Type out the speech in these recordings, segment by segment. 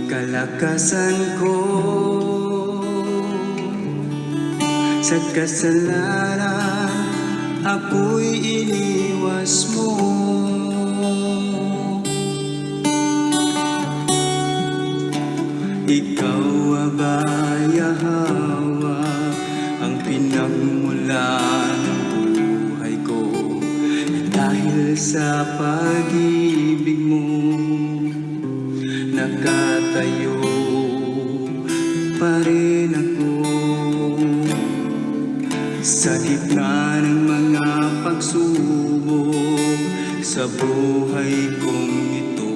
Kalakasan ko sa kasalanan, ako'y iniwas mo. Ikaw aba'y hawa ang pinagmulan ng buhay ko, dahil sa pag-ibig mo nakatayo pa rin ako sa gitna ng mga pagsubok sa buhay kong ito.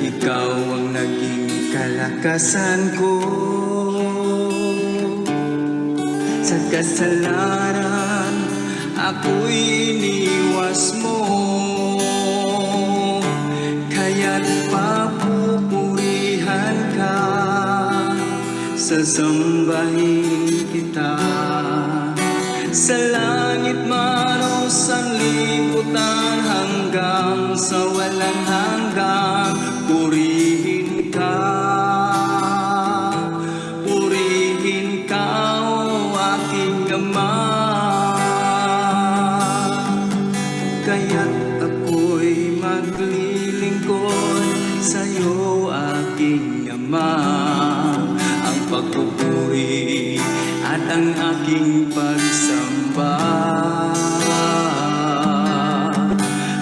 Ikaw ang naging kalakasan ko sa kasalanan, ako'y iniwas mo. Kaya't papupurihan ka, sasambahin kita. Sa langit man o sanlibutan, hanggang sa walang hanggan, purihin ka. Purihin ka, o aking Ama. Kaya't ako'y maglilingkod sa'yo, aking Ama. Ang pagpupuri at ang aking pagsamba,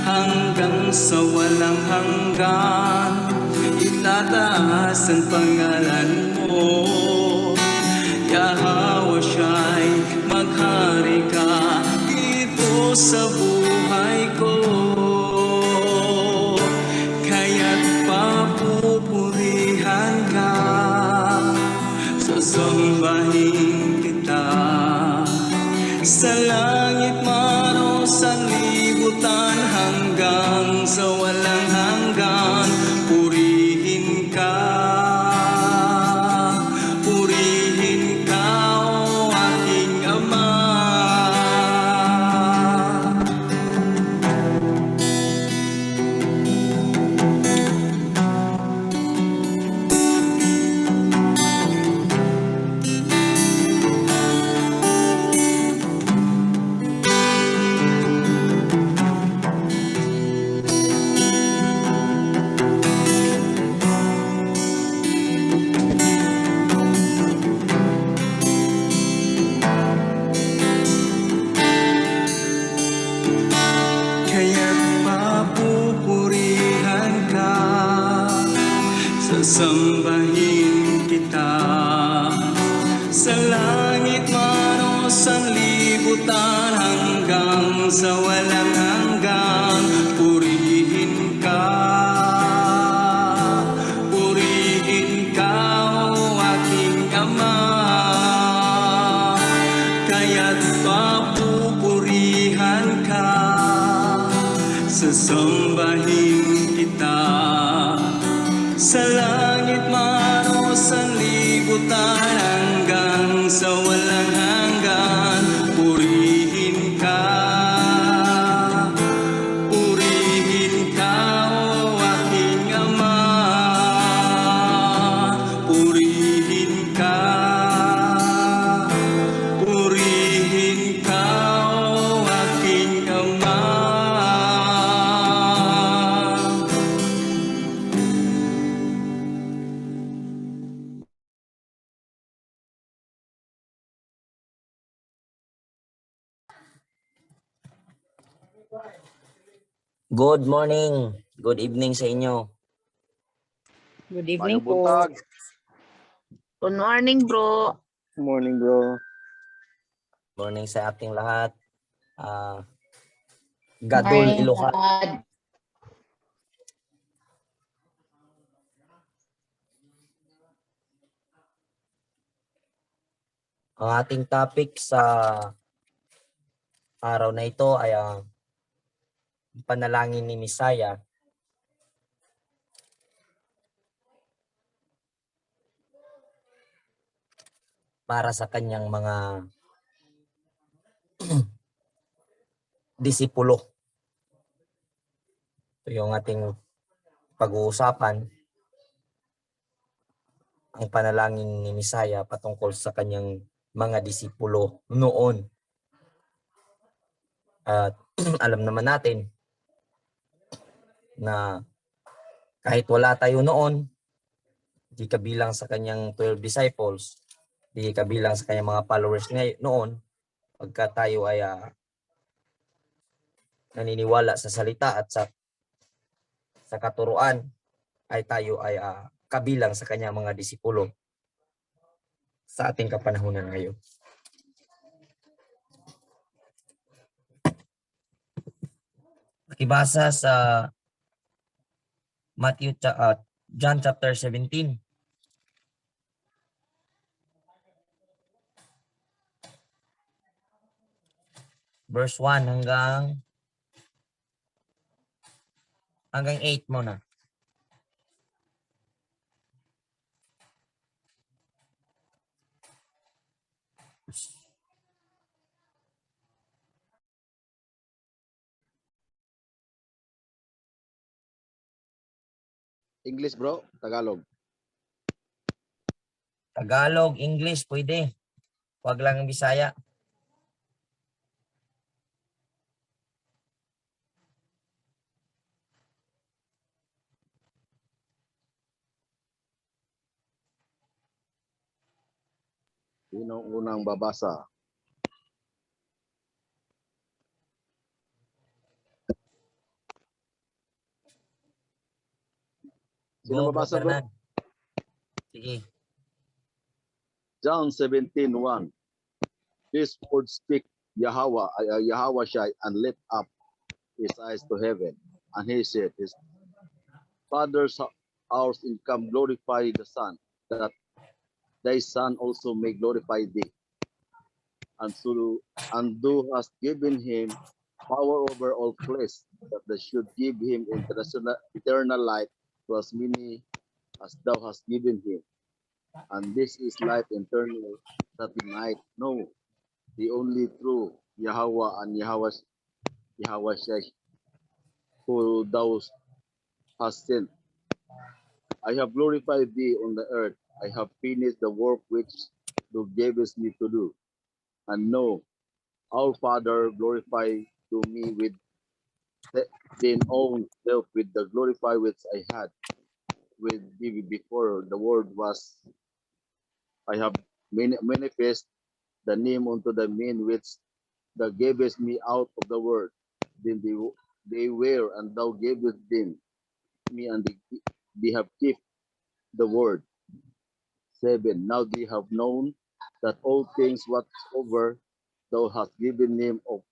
hanggang sa walang hanggan, itataas ang pangalan mo. Yahweh Shai, maghari ka dito sa buhay ko. Kaya't papupurihan ka, sasambahin kita. Sa langit man o sanlibutan, hanggang sa walang hanggan, purihin ka. Purihin ka, o aking Ama. Kaya't papupurihan ka, sasambahin kita. Sa langit man o sanlibutan, hanggang sa walang hanggan, purihin ka. Purihin ka, o aking Ama. Kaya't papupurihan ka, sasambahin kita. Sa langit man o sanlibutan, hanggang sa walang hanggan, purihin ka. Purihin ka, o aking Ama. Purihin ka. Purihin ka, o aking Ama. Good morning, good evening sa inyo. Good evening Mayong po. buntag. Good morning, bro. Morning, bro. Morning sa ating lahat. Gadol Ilocan. Ang ating topic sa araw na ito ay ang panalangin ni Misaya para sa kanyang mga disipulo. Ito yung ating pag-uusapan, ang panalangin ni Misaya patungkol sa kanyang mga disipulo noon. At alam naman natin na kahit wala tayo noon, di kabilang sa kanyang 12 disciples, di kabilang sa kanyang mga followers noon, pagka tayo ay naniniwala sa salita at sa katuruan, ay tayo ay kabilang sa kanyang mga disipulo sa ating kapanahunan ngayon. Pakibasa sa John chapter 17. Verse 1 hanggang 8 muna. English bro, Tagalog. Tagalog, English, pwede. Huwag lang Bisaya. Sino unang babasa? Sino Go, babasa, Bro bro? Fernan. Sige. John 17:1. This word speak Yahweh Shai, and lift up his eyes to heaven. And he said, his Father's house income glorify the Son, that thy Son also may glorify thee. And thou hast given him power over all flesh, that they should give him eternal life to as many as thou hast given him. And this is life eternal, that we might know the only true Yahweh and Yahweh Shai, who thou hast sent. I have glorified thee on the earth. I have finished the work which thou gavest me to do. And know, our Father, glorify to me with thine own self, with the glorify which I had with thee before the world was. I have manifest the name unto the men which thou gavest me out of the world. Then they were, and thou gavest them me, and they have kept the word. 7. Now they have known that all things whatsoever thou hast given them of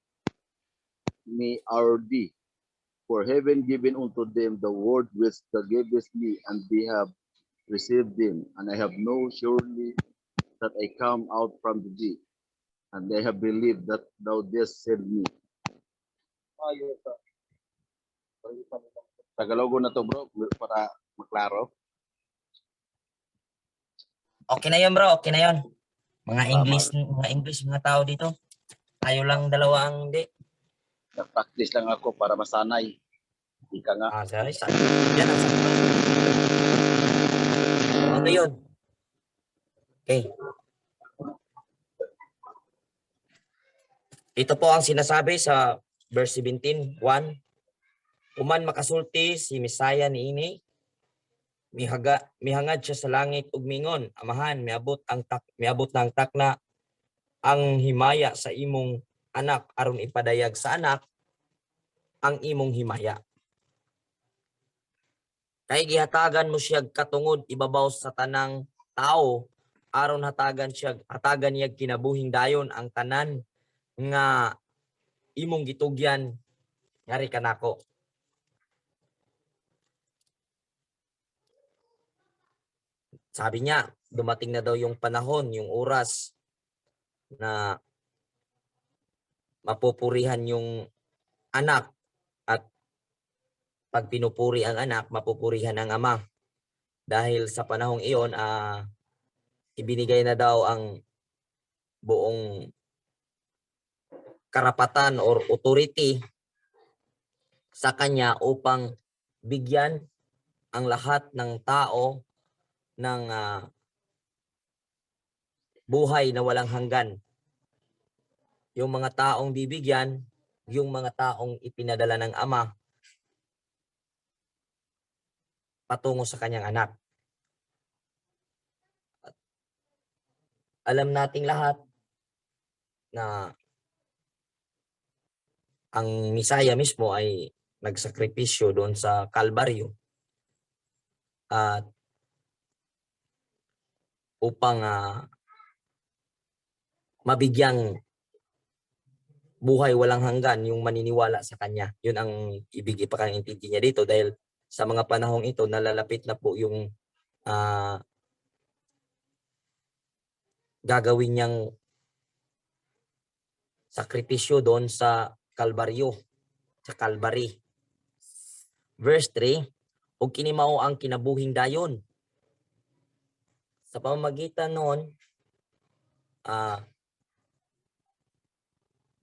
me are thee. For heaven given unto them the word which thou gavest me, and they have received them. And I have known surely that I come out from thee, and they have believed that thou didst send me. Tagalogo na to bro, para maklaro. Okay na yun, bro. Okay na yun. Mga English, mga tao dito. Tayo lang dalawa ang hindi. Nag-practice lang ako para masanay. Ika nga. Sorry. Yan ang sakto. Ano yun? Okay. Ito po ang sinasabi sa verse 17:1. Uman makasulti si Misaya niini, mihangad siya sa langit ug mingon, Amahan, miabot ng takna ang himaya sa imong anak aron ipadayag sa anak ang imong himaya. Kay gihatagan mo siya katungod ibabaw sa tanang tao aron hatagan niya kinabuhing dayon ang tanan nga imong gitugyan ngari kanako. Sabi niya, dumating na daw yung panahon, yung oras na mapupurihan yung anak, at pag pinupuri ang anak, mapupurihan ang ama. Dahil sa panahong iyon, ibinigay na daw ang buong karapatan or authority sa kanya upang bigyan ang lahat ng tao ng buhay na walang hanggan. Yung mga taong bibigyan, yung mga taong ipinadala ng Ama patungo sa kanyang anak. Alam nating lahat na ang Misaya mismo ay nagsakripisyo doon sa Kalbaryo at upang mabigyang buhay walang hanggan yung maniniwala sa kanya. Yun ang ibig ipakaintindi niya dito dahil sa mga panahong ito nalalapit na po yung gagawin niyang sakripisyo doon sa Kalbaryo, sa Calvary. Verse 3, "Og kini mao ang kinabuhing dayon." Sa pamamagitan noon,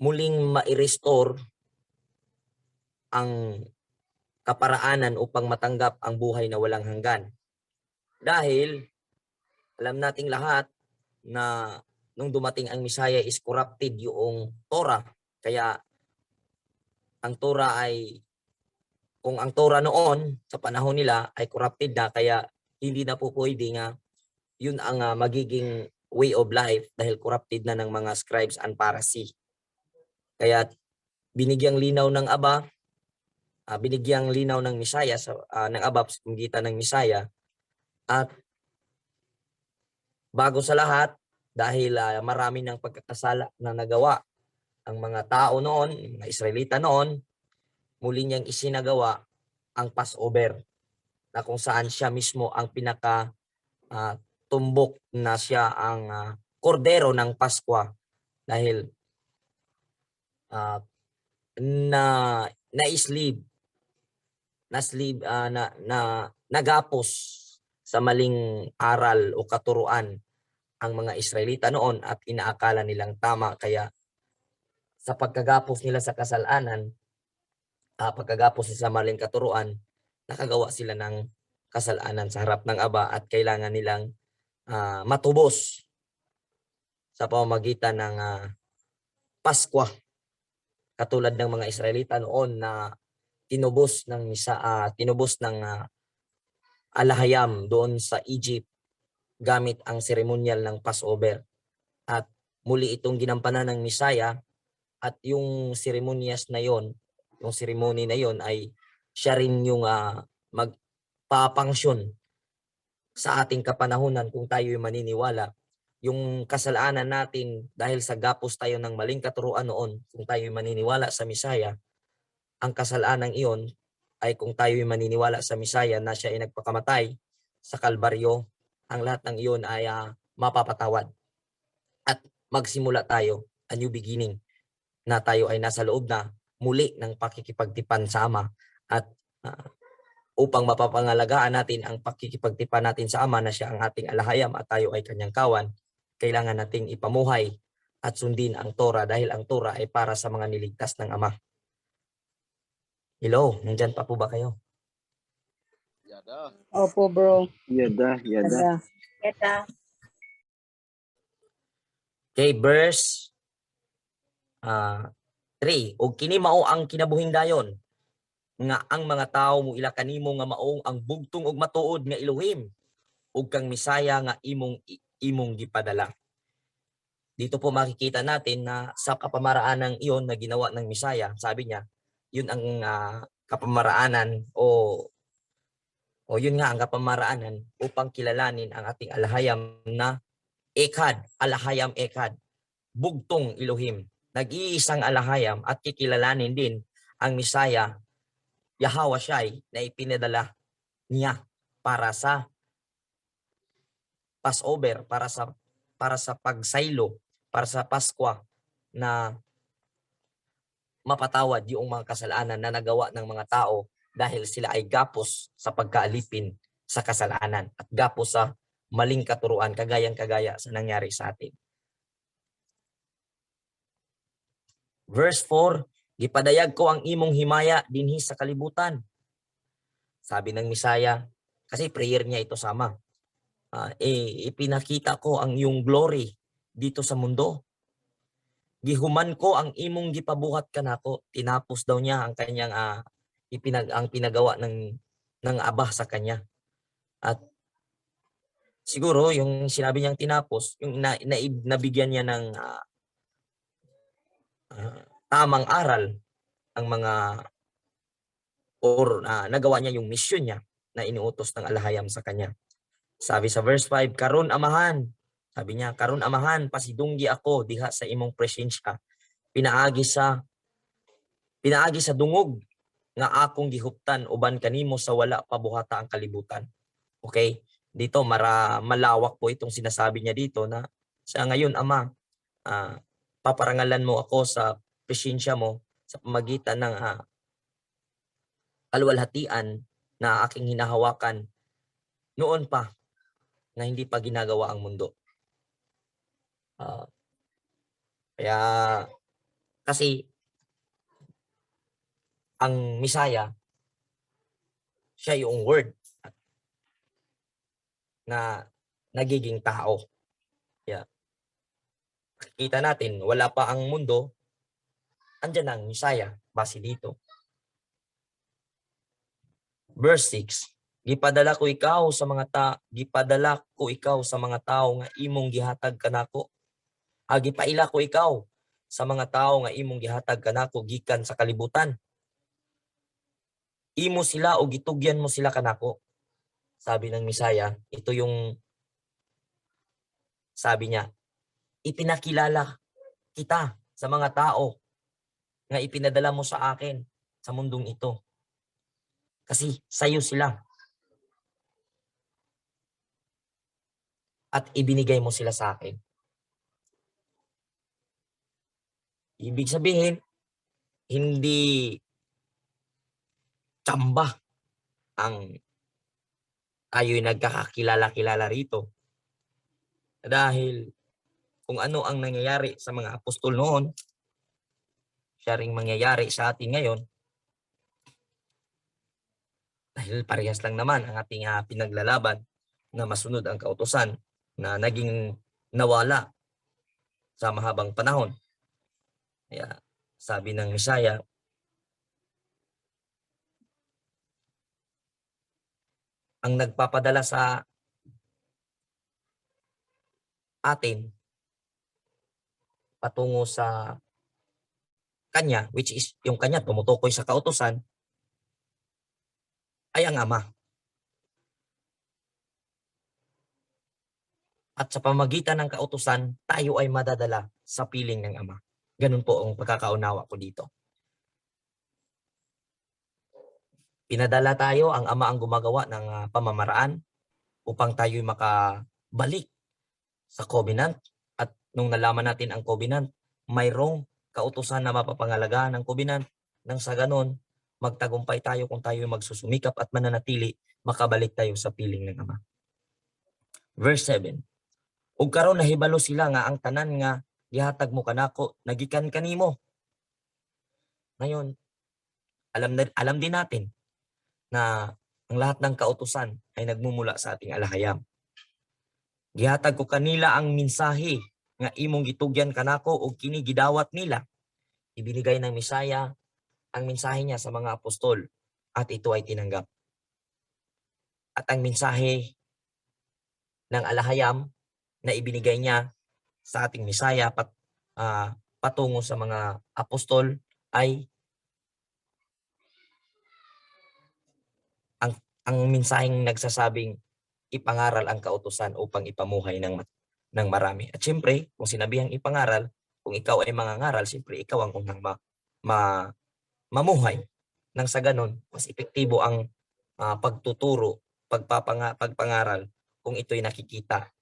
muling ma-restore ang kaparaanan upang matanggap ang buhay na walang hanggan. Dahil alam nating lahat na nung dumating ang Misaya is corrupted yung Torah. Kaya ang Torah ay, kung ang Torah noon sa panahon nila ay corrupted na, kaya hindi na po pwede nga yun ang magiging way of life dahil corrupted na ng mga scribes and Pharisee. Kaya binigyang linaw ng Aba, binigyang linaw ng Misaya ng Aba sa pamamagitan ng Misaya. At bago sa lahat, dahil marami ng pagkakasala na nagawa ang mga tao noon, mga Israelita noon, muli niyang isinagawa ang Passover na kung saan siya mismo ang pinaka tumbok na siya ang kordero ng Paskwa dahil nagapos sa maling aral o katuruan ang mga Israelita noon at inaakala nilang tama. Kaya sa pagkagapos nila sa kasalanan, pagkagapos sa maling katuruan, nakagawa sila ng kasalanan sa harap ng Aba at kailangan nilang matubos sa pamamagitan ng Paskwa. Katulad ng mga Israelita noon na tinubos ng alahayam doon sa Egypt gamit ang seremonyal ng Passover. At muli itong ginampanan ng Misaya at yung seremonyas na yon, yung seremony na yon ay siya rin yung magpapangsyon sa ating kapanahunan kung tayo'y maniniwala. Yung kasalanan natin dahil sa gapos tayo ng maling katuruan noon, kung tayo'y maniniwala sa Misaya, ang kasalanan iyon ay kung tayo'y maniniwala sa Misaya na siya ay nagpakamatay sa Kalbaryo, ang lahat ng iyon ay mapapatawad. At magsimula tayo, a new beginning, na tayo ay nasa loob na muli ng pakikipagtipan sa Ama. At upang mapapangalagaan natin ang pakikipagtipan natin sa Ama na siya ang ating alahayam at tayo ay kanyang kawan, kailangan nating ipamuhay at sundin ang Torah dahil ang Torah ay para sa mga niligtas ng Ama. Hello, nandyan pa po ba kayo? Yada. Opo, bro. Yada. Yada. Okay, verse 3. "Og kini mao ang kinabuhing dayon nga ang mga tawo mo ila kanimo nga maong ang bugtong ug matuod nga Elohim ug kang Misaya nga imong gipadala." Dito po makikita natin na sa kapamaraanan iyon na ginawa ng Misaya, sabi niya, yun ang kapamaraanan o yun nga ang kapamaraanan upang kilalanin ang ating alahayam na Echad, alahayam Echad, bugtong Elohim, nag-iisang alahayam, at kikilalanin din ang Misaya, Yahweh Shai, na ipinadala niya para sa Passover, para sa pagsaylo, para sa Paskwa na mapatawad yung mga kasalanan na nagawa ng mga tao dahil sila ay gapos sa pagkaalipin sa kasalanan at gapos sa maling katuruan kagayang-kagaya sa nangyari sa atin. Verse 4, "Gipadayag ko ang imong himaya dinhi sa kalibutan." Sabi ng Misaya, kasi prayer niya ito sama. Ipinakita ko ang iyong glory dito sa mundo. Gihuman ko ang imong gipabuhat kanako. Tinapos daw niya ang kanyang ang pinagawa ng Aba sa kanya. At siguro yung sinabi niyang tinapos, yung nabigyan niya ng tamang aral ang mga nagawa niya yung mission niya na inuutos ng alahayam sa kanya. Sabi sa verse 5, karon amahan, sabi niya, karon amahan, pasidunggi ako diha sa imong presensya. Pinaagi sa dungog nga akong gihuptan uban kanimo sa wala pabuhata ang kalibutan. Okay? Dito malawak po itong sinasabi niya dito na sa ngayon, Ama, paparangalan mo ako sa presensya mo sa pamagitan ng kaluwalhatian na aking hinahawakan noon pa na hindi pa ginagawa ang mundo. Kaya kasi ang Misaya, siya yung word na nagiging tao. Yeah. Kita natin, wala pa ang mundo, andyan ang Misaya, base dito. Verse 6, gipadala ko ikaw sa mga tao nga imong gihatag kanako. Gipaila ko ikaw sa mga tao nga imong gihatag kanako gikan sa kalibutan. Imo sila o gitugyan mo sila kanako. Sabi ng Misaya, ito yung sabi niya, ipinakilala kita sa mga tao nga ipinadala mo sa akin sa mundong ito. Kasi sa'yo sila. At ibinigay mo sila sa akin. Ibig sabihin, hindi tsamba ang tayo'y nagkakakilala-kilala rito. Dahil kung ano ang nangyayari sa mga apostol noon, siya ring mangyayari sa atin ngayon. Dahil parehas lang naman ang ating pinaglalaban na masunod ang kautusan na naging nawala sa mahabang panahon. Kaya sabi ng Misaya, ang nagpapadala sa atin patungo sa kanya, which is yung kanya tumutukoy sa kautusan, ay ang Ama. At sa pamagitan ng kautusan, tayo ay madadala sa piling ng Ama. Ganun po ang pagkakaunawa ko dito. Pinadala tayo, ang Ama ang gumagawa ng pamamaraan upang tayo makabalik sa covenant. At nung nalaman natin ang covenant, mayroong kautusan na mapapangalagaan ng covenant. Nang sa ganon, magtagumpay tayo kung tayo magsusumikap at mananatili, makabalik tayo sa piling ng Ama. Verse 7. Ug karon nahibalo sila nga ang tanan nga gihatag mo kanako nagikan kanimo. Ngayon, alam din natin na ang lahat ng kautusan ay nagmumula sa ating alahayam. Gihatag ko kanila ang mensahe nga imong gitugyan kanako ug kini gidawat nila. Ibinigay ng Misaya ang mensahe niya sa mga apostol at ito ay tinanggap. At ang mensahe ng alahayam na ibinigay niya sa ating Misaya patungo sa mga apostol ay ang mensaheng nagsasabing ipangaral ang kautusan upang ipamuhay ng marami. At siyempre, kung sinabihang ipangaral, kung ikaw ay mangangaral, siyempre ikaw ang unang mamuhay. Nang sa ganon, mas epektibo ang pagtuturo, pagpangaral kung ito'y nakikita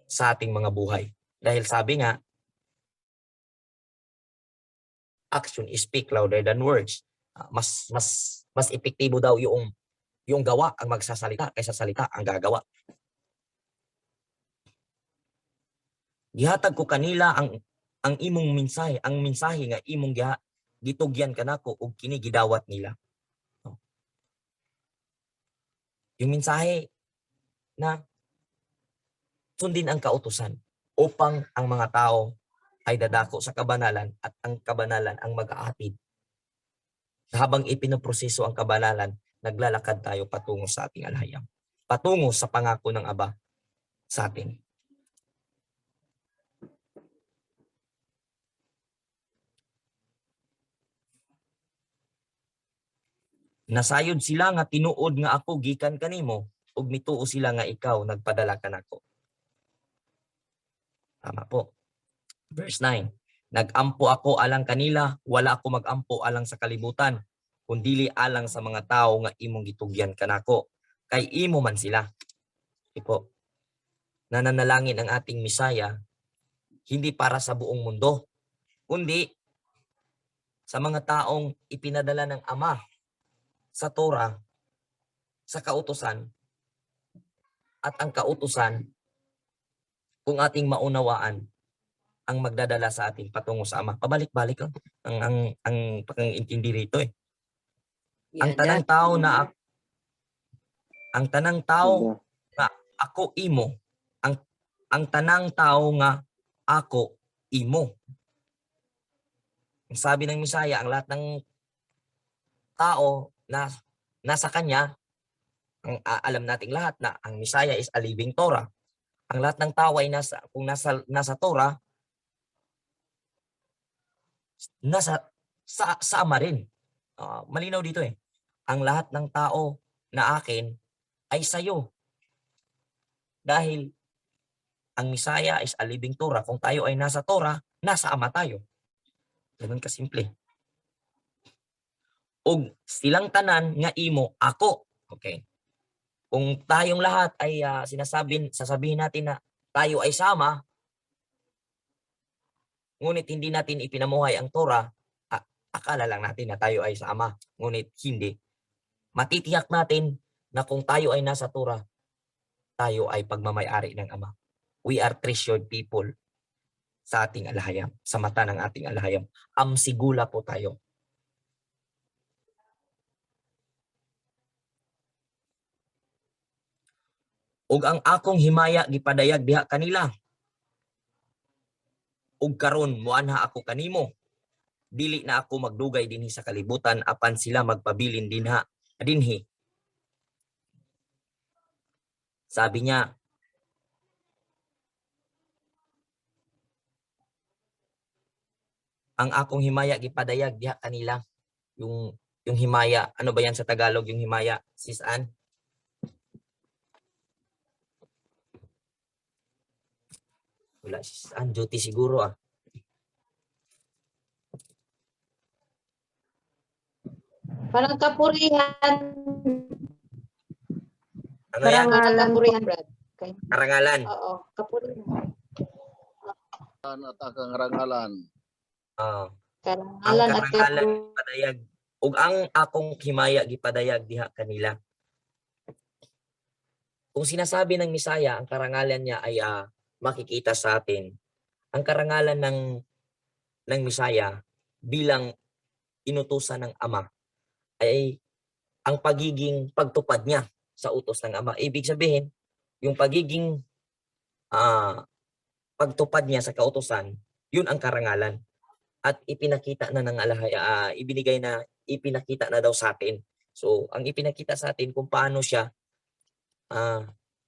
sa ating mga buhay. Dahil sabi nga, action speak louder than words. Mas epektibo daw yung gawa ang magsasalita kaysa salita ang gagawa. Gihatag ko kanila ang imong mensahe, ang mensahe nga imong gitugyan kanako ug kini gidawat nila. Yung mensahe na sundin ang kautusan upang ang mga tao ay dadako sa kabanalan at ang kabanalan ang mag-aatid. Habang ipinoproseso ang kabanalan, naglalakad tayo patungo sa ating alhayam. Patungo sa pangako ng Aba sa atin. Nasayod sila nga tinuod nga ako gikan kanimo ug mituo sila nga ikaw nagpadala kanako. Tama po. Verse 9. Nagampo ako alang kanila, wala ako magampo alang sa kalibutan, kundili alang sa mga tao nga imong gitugyan kanako. Kay imo man sila. Ipo. Nananalangin ang ating Misaya hindi para sa buong mundo, kundi sa mga taong ipinadala ng Ama sa Torah, sa kautusan, at ang kautusan, kung ating maunawaan, ang magdadala sa atin patungo sa Ama. Pabalik-balik ang pag-intindi rito eh. Ang tanang tao na ako imo, ang tanang tao nga ako imo. Ang sabi ng Misaya, ang lahat ng tao na nasa kanya, alam nating lahat na ang Misaya is a living Torah. Ang lahat ng tao ay kung nasa Torah, sa Ama rin. Malinaw dito eh. Ang lahat ng tao na akin ay sayo. Dahil ang Misaya is a living Torah. Kung tayo ay nasa Torah, nasa Ama tayo. Ganun kasimple. Og silang tanan nga imo ako. Okay. Kung tayong lahat ay sasabihin natin na tayo ay sama, ngunit hindi natin ipinamuhay ang Torah, akala lang natin na tayo ay sa Ama, ngunit hindi. Matitiyak natin na kung tayo ay nasa Torah, tayo ay pagmamay-ari ng Ama. We are treasured people sa ating alhayam, sa mata ng ating alhayam. Amsigula po tayo. Ug ang akong himaya gipadayag diha kanila. Ug karon moanha ako kanimo. Dili na ako magdugay dinhi sa kalibutan apan sila magpabilin dinhi. Sabi niya, ang akong himaya gipadayag diha kanila. Yung himaya, ano ba yan sa Tagalog yung himaya? Sis Ann? Wala sis Ann, duty siguro ah. Parang kapurihan. Ano yan? Kapurihan, Brad. Karangalan. Oo, kapurihan. At ang karangalan. Ang Karangalan at karangalan gipadayag. Ug ang akong himaya gipadayag diha kanila. Kung sinasabi ng Misaya, ang karangalan niya ay makikita sa atin. Ang karangalan ng Misaya bilang inutusan ng Ama ay ang pagiging pagtupad niya sa utos ng Ama. Ibig sabihin, yung pagiging pagtupad niya sa kautusan, yun ang karangalan. At ipinakita na ng alhaya, ipinakita na daw sa atin. So, ang ipinakita sa atin kung paano siya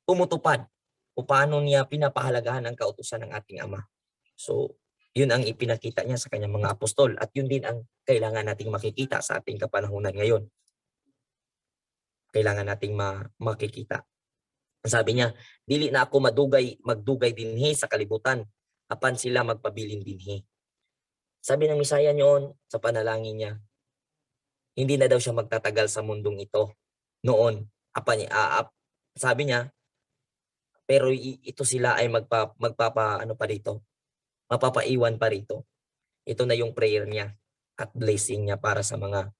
tumutupad o paano niya pinapahalagahan ang kautusan ng ating Ama. So, yun ang ipinakita niya sa kanyang mga apostol at yun din ang kailangan nating makikita sa ating kapanahunan ngayon. Kailangan nating makikita. Sabi niya, dili na ako magdugay dinhi sa kalibutan apan sila magpabilin dinhi. Sabi ng Misaya noon sa panalangin niya, hindi na daw siya magtatagal sa mundong ito noon. Sabi niya, pero ito sila ay mapapaiwan pa rito. Ito na yung prayer niya at blessing niya para sa mga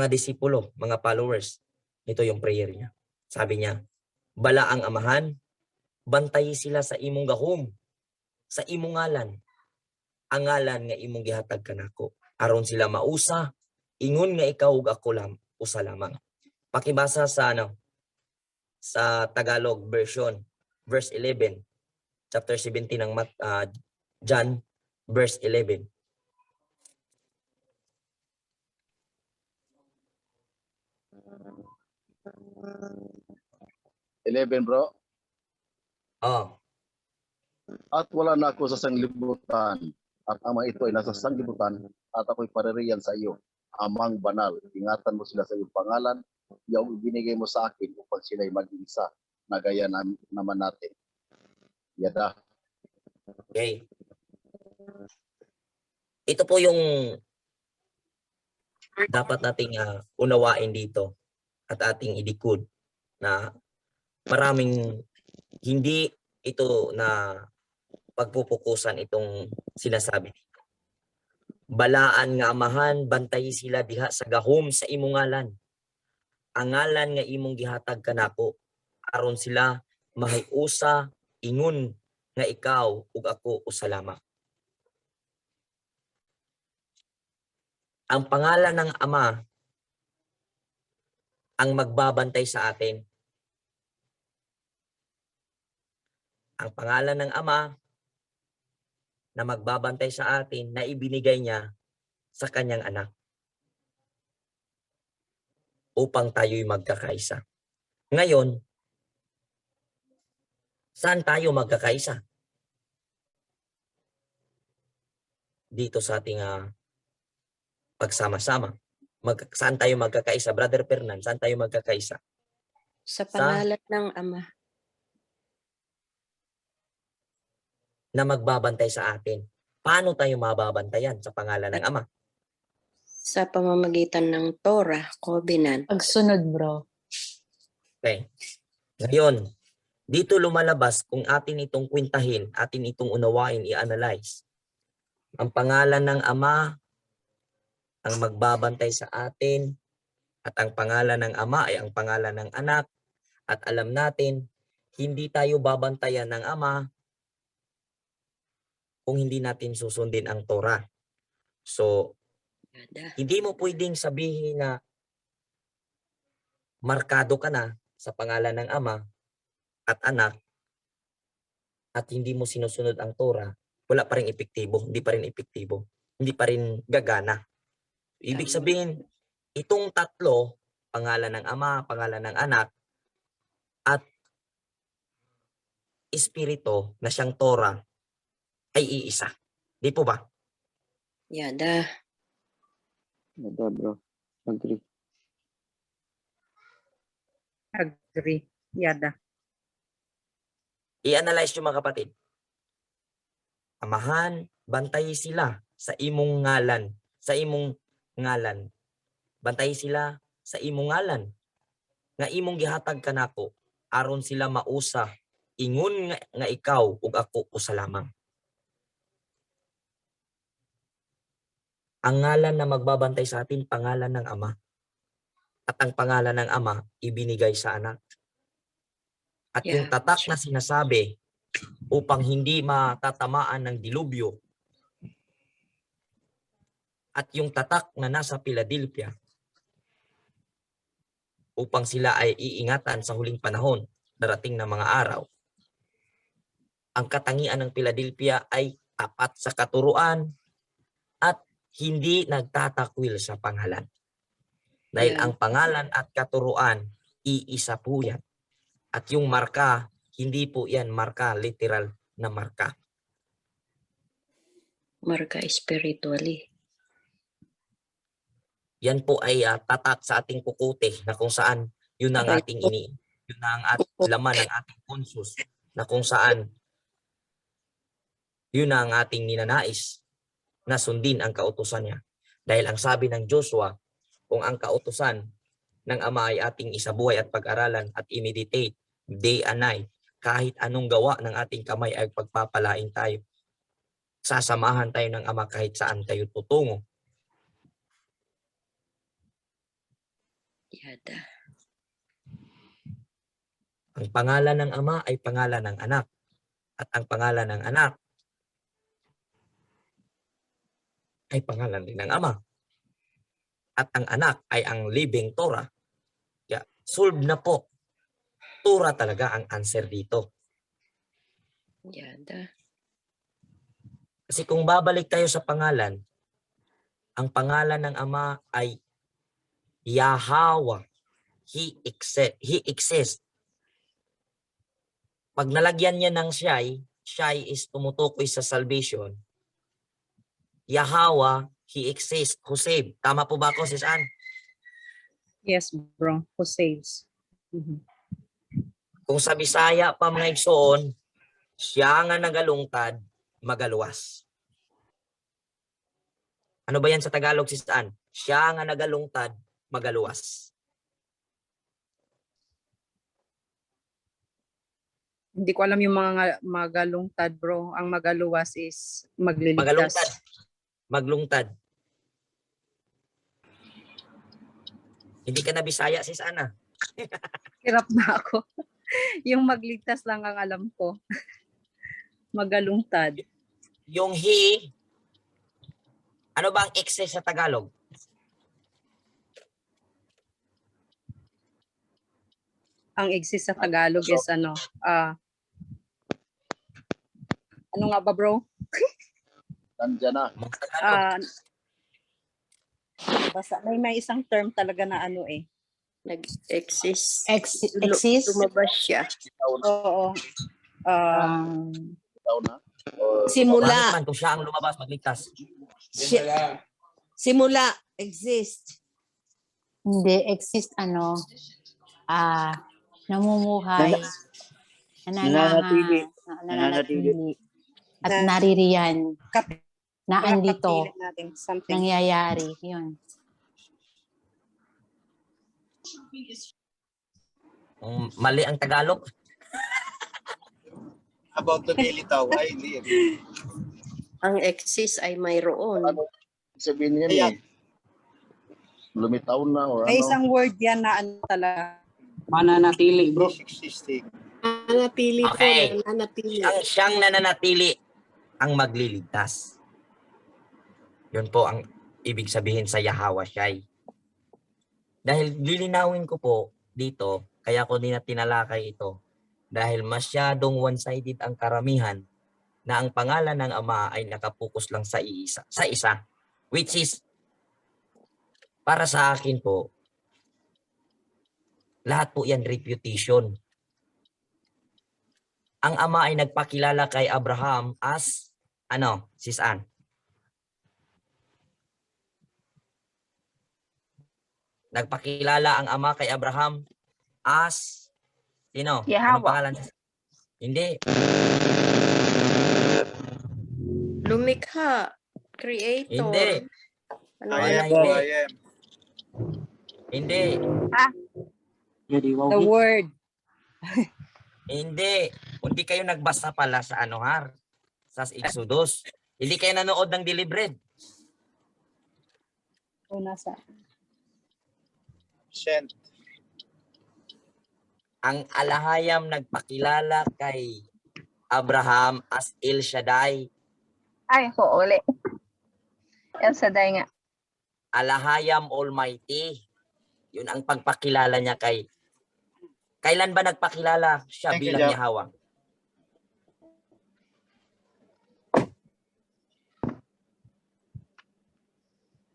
disipulo, mga followers. Ito yung prayer niya. Sabi niya, bala ang Amahan, bantayi sila sa imong gahom, sa imong ngalan, ang ngalan nga imong gihatag kanako. Aron sila mausa, ingon nga ikaw ug ako usa lamang. Pakibasa sa sa Tagalog version, verse 11, chapter 17 ng John, verse 11. 11, bro. Oh, At wala na ako sa sanglibutan, at ama ito ay nasa sanglibutan, at ako'y paririyan sa iyo. Amang banal, ingatan mo sila sa iyong pangalan, yung ibinigay mo sa akin upang sila'y maging isa, na gaya naman natin. Yada. okay. Ito po yung dapat nating unawain dito at ating idikod na maraming hindi ito na pagpupukusan itong sinasabi dito. Balaan nga amahan, bantayi sila diha sa gahom sa imong ngalan. Ang ngalan nga imong gihatag kanako, aron sila mahiusa, ingon nga ikaw ug ako usa lamang. Ang pangalan ng Ama ang magbabantay sa atin. Ang pangalan ng Ama na magbabantay sa atin na ibinigay niya sa kanyang anak upang tayo'y magkakaisa. Ngayon, saan tayo magkakaisa? Dito sa ating pagsama-sama. Saan tayo magkakaisa? Brother Fernan, saan tayo magkakaisa? Sa pangalan ng Ama. Na magbabantay sa atin. Paano tayo mababantayan sa pangalan ng Ama? Sa pamamagitan ng Torah, Covenant. Pagsunod, bro. Okay. Ngayon, dito lumalabas kung atin itong kwintahin, atin itong unawain, i-analyze. Ang pangalan ng Ama ang magbabantay sa atin at ang pangalan ng Ama ay ang pangalan ng anak at alam natin, hindi tayo babantayan ng Ama kung hindi natin susundin ang Torah. So, hindi mo pwedeng sabihin na markado ka na sa pangalan ng Ama at anak at hindi mo sinusunod ang Torah, wala pa rin epektibo, hindi pa rin epektibo, hindi pa rin gagana. Ibig sabihin, itong tatlo, pangalan ng Ama, pangalan ng anak, at Espiritu na siyang Torah, ay iisa. Di po ba? Yada. Yada, bro. Agree. Agree. Yada. I-analyze nyo mga kapatid. Amahan, bantayi sila sa imong ngalan. Sa imong ngalan. Bantayi sila sa imong ngalan. Nga imong gihatag kanako, aron sila mausa, ingon nga ikaw ug ako usa lamang. Ang ngalan na magbabantay sa atin, pangalan ng Ama. At ang pangalan ng Ama, ibinigay sa anak. At yung tatak na sinasabi upang hindi matatamaan ng dilubyo at yung tatak na nasa Philadelphia upang sila ay iingatan sa huling panahon, darating na mga araw. Ang katangian ng Philadelphia ay tapat sa katuruan at hindi nagtatakwil sa pangalan. Dahil ang pangalan at katuruan, iisa po yan. At yung marka, hindi po yan marka, literal na marka. Marka spiritually. Yan po ay tatak sa ating kukuti na kung saan yun ang ating yun ang laman ng ating konsus na kung saan yun ang ating ninanais na sundin ang kautusan niya. Dahil ang sabi ng Joshua, kung ang kautusan ng Ama ay ating isabuhay at pag-aralan at i-meditate day and night, kahit anong gawa ng ating kamay ay pagpapalain tayo. Sasamahan tayo ng Ama kahit saan tayo tutungo. Yada. Ang pangalan ng Ama ay pangalan ng anak. At ang pangalan ng anak ay pangalan din ng Ama. at ang anak ay ang living Torah, kaya solved na po. Torah talaga ang answer dito. Yada. Kasi kung babalik tayo sa pangalan, ang pangalan ng Ama ay Yahweh. He exists. Pag nalagyan niya ng Shai is tumutukoy sa salvation. Yahweh, He exists, who saved. Tama po ba ako, Sis Ann? Yes, bro. Who saves? Mhm. Kung sa Bisaya pa mga igsoon, siya nga nagalungtad, magaluwas. Ano ba yan sa Tagalog, Sis Ann? Siya nga nagalungtad, magaluwas. Hindi ko alam yung mga magalungtad, bro. Ang magaluwas is magliligtas. Magalungtad. Maglungtad. Hindi ka na Bisaya, Sis Ann, ah. Hirap na ako. Yung magligtas lang ang alam ko. Magalungtad. Yung He, ano ba ang excess sa Tagalog? Ang exist sa Tagalog is ano nga ba, bro? Nandyan na. Mga Tagalog. Basta may isang term talaga na ano eh. Nag-exist. Exist? Lumabas siya. Oo. Ikaw na. Or, Simula, Bakit man kung siya ang lumabas, magligtas? simula, exist. Hindi, exist namumuhay, Nananatili. nananatili, at naririyan, na andito, Kapilit natin something. nangyayari, yun. Mali ang Tagalog. About lumilitaw, ay hindi. Ang exist ay mayroon. ano sabihin niya eh? Lumitaw na or May ano? isang word yan na ano talaga. Mananatili, bro. Existing. Nanatili po, Okay. nanatili. Siyang nananatili ang magliligtas. Yun po ang ibig sabihin sa Yahweh Shai. Dahil lilinawin ko po dito, kaya ko din na tinalakay ito, dahil masyadong one-sided ang karamihan na ang pangalan ng Ama ay nakapokus lang sa isa, which is, para sa akin po, lahat po yan reputation. Ang Ama ay nagpakilala kay Abraham as, Sis Ann? Nagpakilala ang Ama kay Abraham as, sino? Anong pangalan? Hindi. Lumikha. Creator. Hindi. Ano I I am am po, po, hindi. I am. Hindi. Jadi, wow. The word. Hindi. Hindi kayo nagbasa pala sa sa Exodus. Hindi kayo nanood ng Delivered. O nasa. Sent. Ang alahayam nagpakilala kay Abraham as El Shaddai. Ay, oo, uli. El Shaddai nga. Alahayam Almighty. Yun ang pagpakilala niya kay. Kailan ba nagpakilala siya Thank you, bilang Jack. Yahweh?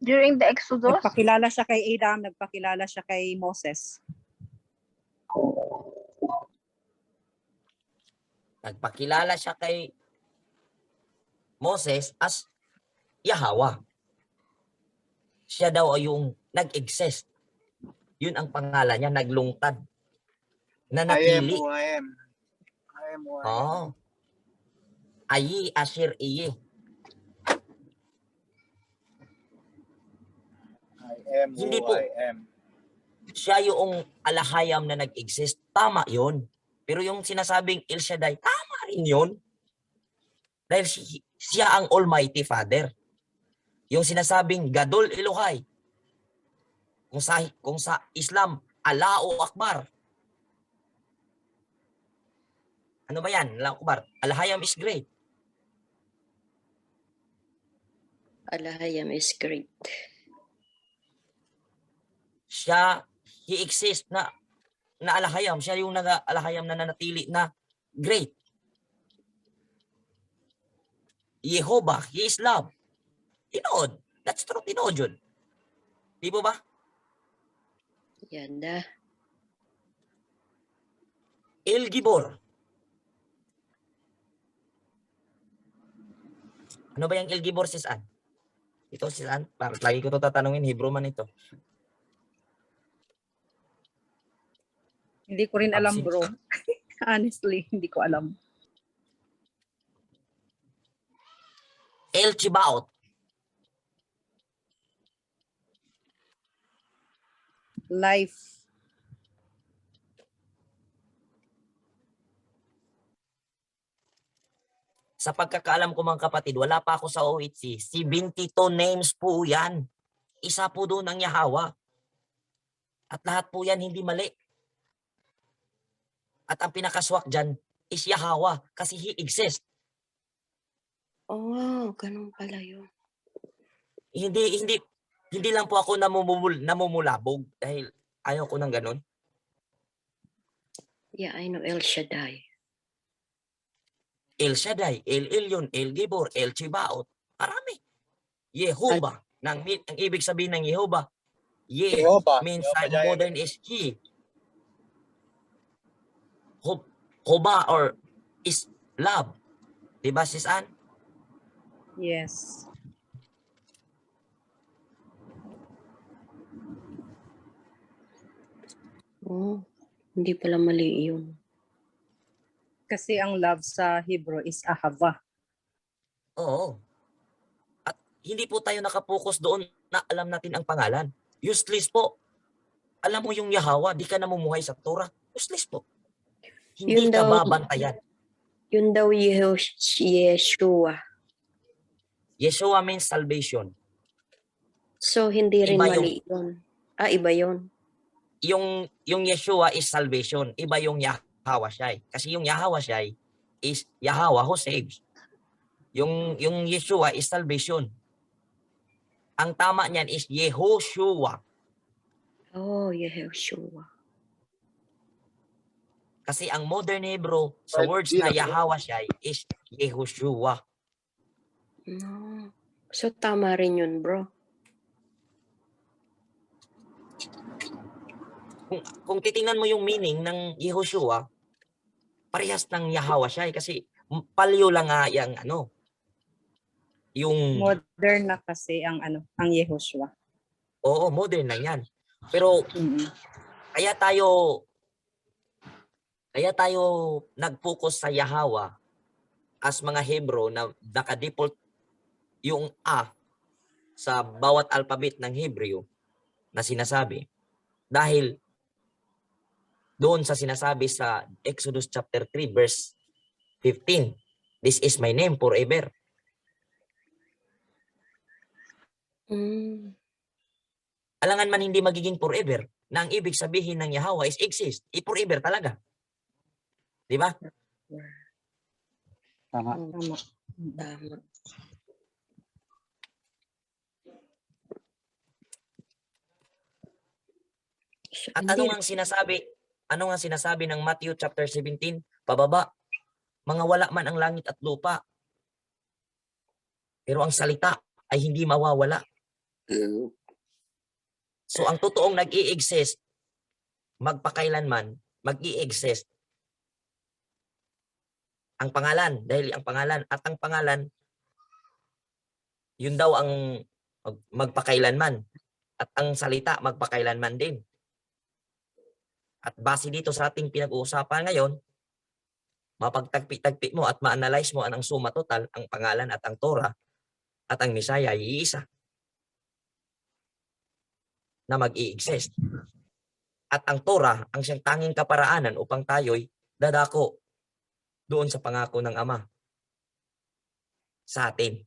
During the Exodus, Nagpakilala siya kay Adam, nagpakilala siya kay Moses. Nagpakilala siya kay Moses as Yahweh. Siya daw ay yung nag-exist. Yun ang pangalan niya, naglungtad. I am Nanatili. who I am. I am who I am. Oo. Ayi, Asher, Iye. I am who Hindi po. I am. Siya yung alahayam na nag-exist. Tama yun. Pero yung sinasabing El Shaddai, tama rin yun. Dahil siya ang Almighty Father. Yung sinasabing Gadol Elohai. Kung sa Islam, Allahu Akbar. Ano ba yan? Allahu Akbar. Alahayam is great. Alahayam is great. he exists na alahayam. Siya yung nag-alahayam na nanatili na great. Jehovah, He is love. Tinood. That's true, tinood yun. Di ba ba? Yan na. El Gibor. Ano ba yung El Gibor, sis Ann? Ito, sis Ann. Bakit lagi ko ito tatanungin? Hebrew man ito. Hindi ko rin alam, bro. Honestly, hindi ko alam. El Chibaot. Life. Sa pagkakaalam ko mga kapatid, wala pa ako sa OHC. 72 names po yan. Isa po doon ang Yahweh. At lahat po yan hindi mali. At ang pinakaswak dyan is Yahweh kasi He exists. Oh, ganun pala yun. Hindi lang po ako namumulabog dahil ayaw ko ng ganun. Yeah, I know El Shaddai. El Shaddai, El Elyon, El Gibor, El Chibaot. Marami. Yehovah. Ang ibig sabihin ng Yehovah, means sa modern is He. Hoba or is love. Diba, sis Ann? Yes. Oh, hindi pala mali yun. Kasi ang love sa Hebrew is ahava. Oo. At hindi po tayo nakapokus doon na alam natin ang pangalan. Useless po. Alam mo yung Yahweh, di ka namumuhay sa Torah. Useless po. Hindi Yun ka daw- babantayan. Yun daw Yeshua. Yeshua means salvation. So, hindi rin Iba mali yun. Ah, iba yun. Yung Yeshua is salvation. Iba yung Yahweh Shai. Kasi yung Yahweh Shai is Yahweh who saves. Yung Yeshua is salvation. Ang tama niyan is Yehoshua. Oh, Yeshua. Kasi ang modern Hebrew sa Right, words na Yahweh Shai is Yehoshua. No. So, tama rin yun, bro. Kung titingnan mo yung meaning ng Yehoshua, parehas ng Yahweh Shai kasi palyo lang nga yung yung Modern na kasi ang ang Yehoshua. oo, modern na yan. Pero kaya tayo nag-focus sa Yahweh as mga Hebrew na naka-default yung A sa bawat alphabet ng Hebrew na sinasabi. Dahil doon sa sinasabi sa Exodus chapter 3 verse 15, this is my name forever. Alangan man hindi magiging forever, na ang ibig sabihin ng Yahweh is exist. Forever talaga. Di ba? Tama. Tama. Tama. So, At hindi- ano nga sinasabi ng Matthew chapter 17, pababa, mga wala man ang langit at lupa. Pero ang salita ay hindi mawawala. So ang totoong nag-i-exist, magpakailanman, mag-i-exist ang pangalan. Dahil ang pangalan, yun daw ang magpakailanman. At ang salita, magpakailanman din. At base dito sa ating pinag-uusapan ngayon, mapagtagpi-tagpi mo at ma-analyze mo ang suma total, ang pangalan at ang Torah at ang Messiah ay iisa na mag-i-exist. At ang Torah, ang siyang tanging kaparaanan upang tayo'y dadako doon sa pangako ng Ama sa atin.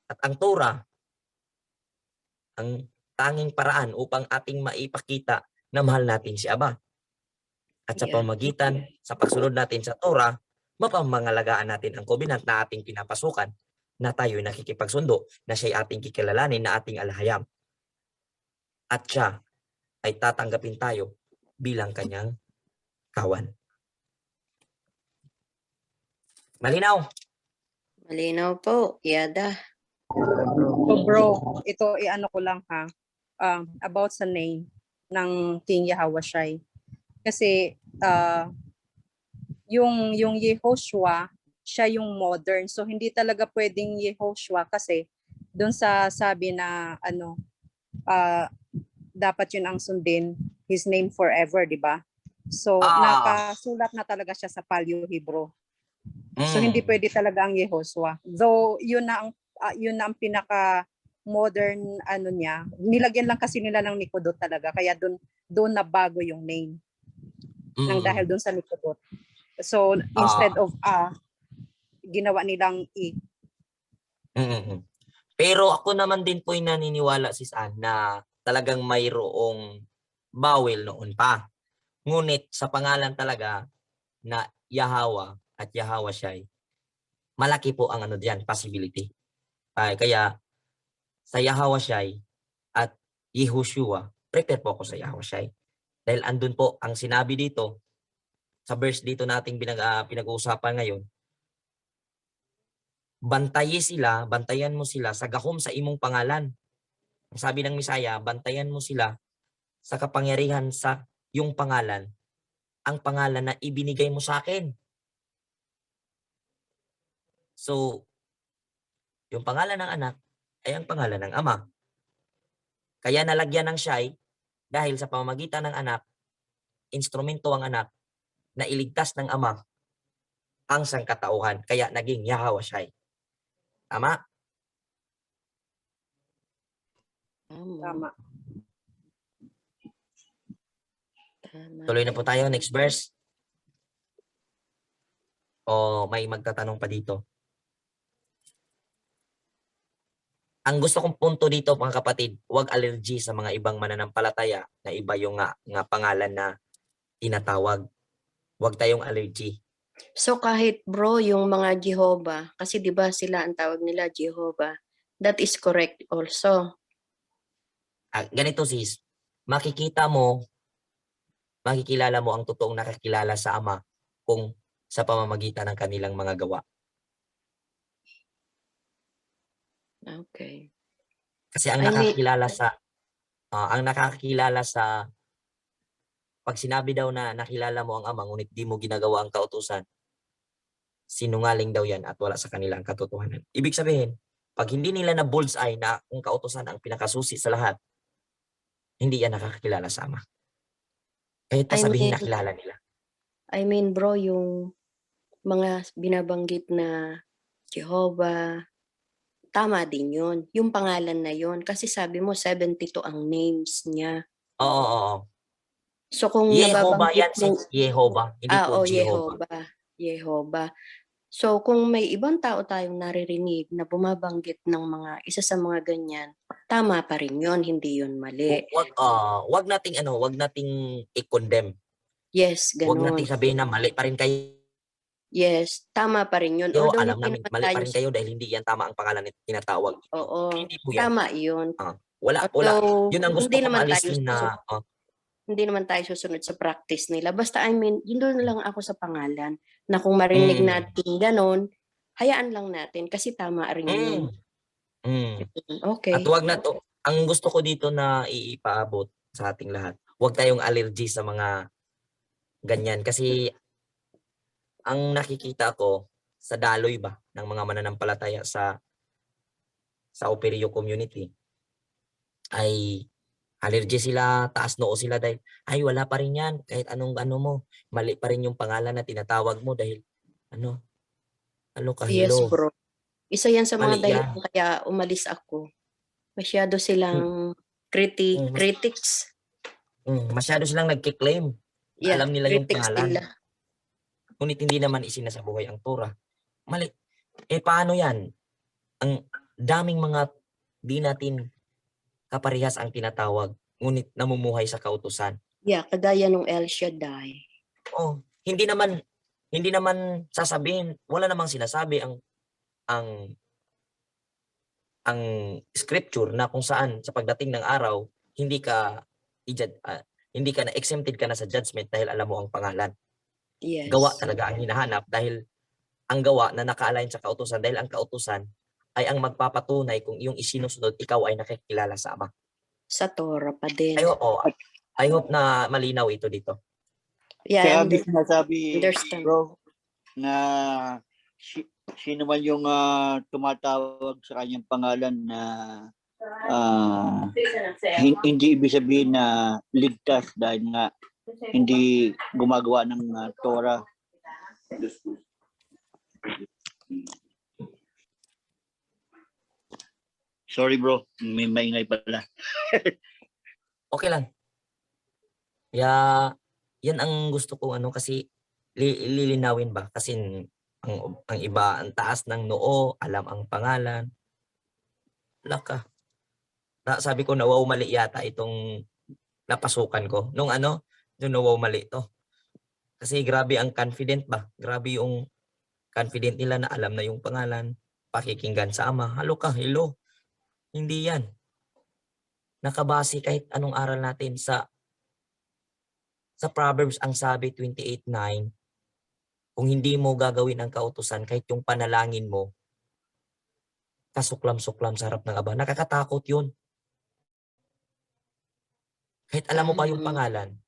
At ang Torah, ang tanging paraan upang ating maipakita na mahal natin si Aba. At sa Yeah. pamagitan, sa pagsunod natin sa Torah, mapamangalagaan natin ang covenant na ating pinapasukan na tayo'y nakikipagsundo, na siya'y ating kikilalanin, na ating alahayam. At siya ay tatanggapin tayo bilang kanyang kawan. Malinaw? Malinaw po. Yada. So bro, ito i-ano ko lang ha, about sa name ng King Yahawashi. Kasi yung Yehoshua, siya yung modern. So hindi talaga pwedeng Yehoshua kasi doon sa sabi na ano, dapat yun ang sundin, his name forever, di ba? So nakasulat na talaga siya sa Paleo Hebrew. So hindi pwede talaga ang Yehoshua. Though yun na ang pinaka modern ano niya. Nilagyan lang kasi nila ng Nicodot talaga, kaya doon na bago yung name. Nang dahil doon sa Nicodot. So instead of ginawa nilang E. Pero ako naman din po'y naniniwala, Sis Ann, na talagang mayroong bawel noon pa. Ngunit sa pangalan talaga na Yahweh at Yahawashi, malaki po ang ano diyan, possibility. Kaya sa Yahawashi at Yehoshua, prepare po ako sa Yahawashi. Dahil andun po ang sinabi dito, sa verse dito nating pinag-uusapan ngayon, bantayan mo sila sa gahom sa imong pangalan. Ang sabi ng Misaya, bantayan mo sila sa kapangyarihan sa yung pangalan, ang pangalan na ibinigay mo sa akin. So, yung pangalan ng anak ay ang pangalan ng ama. Kaya nalagyan ng Shai dahil sa pamamagitan ng anak, instrumento ang anak na iligtas ng ama ang sangkatauhan. Kaya naging Yahawashi. Tama? Tama. Tuloy na po tayo. Next verse. O may magtatanong pa dito? Ang gusto kong punto dito, mga kapatid, huwag allergy sa mga ibang mananampalataya na iba yung nga pangalan na tinatawag. Huwag tayong allergy. So kahit bro, yung mga Jehovah, kasi di ba sila ang tawag nila Jehovah, that is correct also. Ganito sis, makikilala mo ang totoong nakakilala sa Ama kung sa pamamagitan ng kanilang mga gawa. Okay. Kasi ang nakakilala sa pag sinabi daw na nakilala mo ang Ama ngunit di mo ginagawa ang kautusan, sinungaling daw yan at wala sa kanilang katotohanan. Ibig sabihin, pag hindi nila na bullseye na kung kautusan ang pinakasusi sa lahat, hindi yan nakakilala sa Ama. Kahit pa sabihin nakilala nila. I mean bro, yung mga binabanggit na Jehovah, tama din yun. Yung pangalan na yun. Kasi sabi mo, 72 ang names niya. Oo. So kung Yehovah yan, nababanggit Yehovah. Hindi po Jehovah. Jehovah. So kung may ibang tao tayong naririnig na bumabanggit ng mga isa sa mga ganyan, tama pa rin yun, hindi yun mali. Wag nating i-condemn. Yes, ganun. Wag nating sabihin na mali pa rin kayo. Yes, tama pa rin yun. Although alam namin mali pa rin kayo dahil hindi yan tama ang pangalan na tinatawag. Oo, hindi po yan. tama yun. Wala. Yun ang gusto kong alisin na hindi naman tayo susunod sa practice nila. Basta I mean, yun doon lang ako sa pangalan na kung marinig natin ganon, hayaan lang natin kasi tama rin yun. Okay. At wag na to. Ang gusto ko dito na ipaabot sa ating lahat, wag tayong allergy sa mga ganyan kasi ang nakikita ko sa daloy ba ng mga mananampalataya sa Operio community ay allergy sila, taas noo sila dahil ay wala pa rin yan kahit anong ano mo, mali pa rin yung pangalan na tinatawag mo dahil kahilo. Yes bro. Isa yan sa mga Mali dahilan yan. kaya umalis ako. Masyado silang critics. Masyado silang nagkiklaim. Yeah, Alam nila yung critics pangalan. nila. Ngunit hindi naman isinasabuhay ang Torah. Mali. Paano yan? Ang daming mga di natin kaparehas ang tinatawag, ngunit namumuhay sa kautusan. Yeah, kagaya nung El Shaddai. Hindi naman sasabihin, wala namang sinasabi ang ang scripture na kung saan sa pagdating ng araw, hindi ka na exempted ka na sa judgment dahil alam mo ang pangalan. Yes. Gawa talaga ang hinahanap dahil ang gawa na naka-align sa kautusan dahil ang kautusan ay ang magpapatunay kung yung isinusunod ikaw ay nakikilala sa Ama. Sa Torah pa din. I hope na malinaw ito dito. Yeah, Kaya di sinasabi, understand. bro, na sino man yung tumatawag sa kanyang pangalan na hindi ibig sabihin na ligtas dahil nga hindi gumagawa ng Torah. Sorry bro, may maingay pala. Okay lang. Kaya yan ang gusto ko kasi lilinawin ba kasi ang iba ang taas ng noo, alam ang pangalan. Laka. Sabi ko nawaw mali yata itong napasukan ko. Nung nawaw mali to. Kasi grabe ang confident ba? Grabe yung confident nila na alam na yung pangalan, pakikinggan sa Ama. Hello. Hindi yan. Nakabase kahit anong aral natin sa Proverbs ang sabi 28:9, kung hindi mo gagawin ang kautusan, kahit yung panalangin mo, kasuklam-suklam sa harap ng Aba. Nakakatakot yun. Kahit alam mo pa yung pangalan,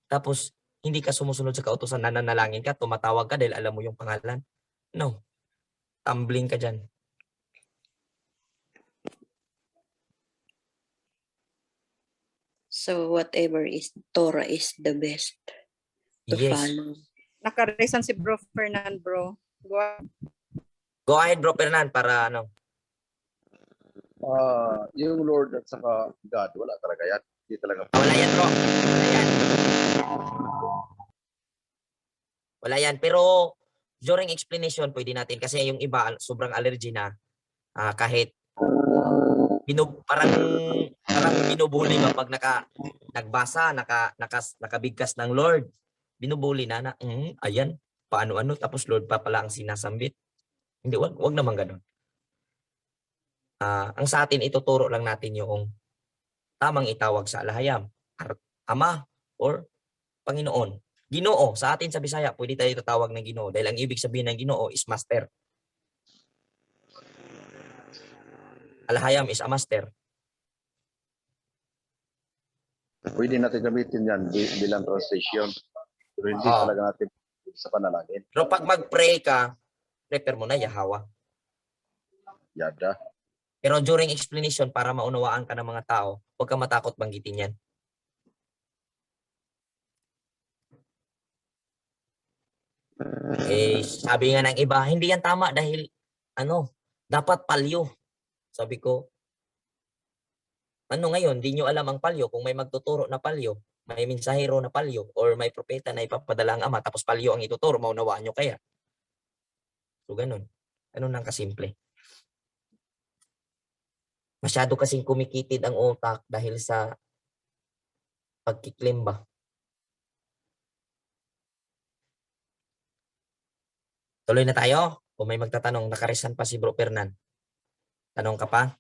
tapos hindi ka sumusunod sa kautusan, nananalangin ka, tumatawag ka dahil alam mo yung pangalan. No. Tumbling ka dyan. So whatever is Torah is the best to follow. Nakaresan si Bro Fernan, bro. Go ahead, Bro Fernan, para Yung Lord at saka God, wala talaga yan. Hindi talaga. Wala yan, bro. Wala yan. Pero during explanation, pwede natin. Kasi yung iba, sobrang allergy na. Kahit parang binubuli ba pag nagbasa, nakabigkas ng Lord. Binubuli na ayan, paano-ano, tapos Lord pa pala ang sinasambit. Hindi, wag naman ganun. Ang sa atin, ituturo lang natin yung tamang itawag sa alahayam. Ama or Panginoon. Ginoo. Sa atin sa Bisaya, pwede tayo tatawag ng Ginoo. Dahil ang ibig sabihin ng Ginoo is master. Alahayam is a master. Pwede natin gamitin yan bilang translation. Pero hindi talaga natin sa panalangin. Pero pag mag-pray ka, prepare mo na Yahweh. Yada. Pero during explanation, para maunawaan ka ng mga tao, huwag ka matakot banggitin yan. Sabi nga ng iba, hindi yan tama dahil dapat palyo. Sabi ko, ngayon, di nyo alam ang palyo. Kung may magtuturo na palyo, may mensahero na palyo, or may propeta na ipapadala ang Ama, tapos palyo ang ituturo, maunawaan nyo kaya. So, ganun. Ganun lang kasimple. Masyado kasing kumikitid ang utak dahil sa pagkiklim ba. Tuloy na tayo. Kung may magtatanong, nakaresan pa si Bro Fernan. Tanong ka pa?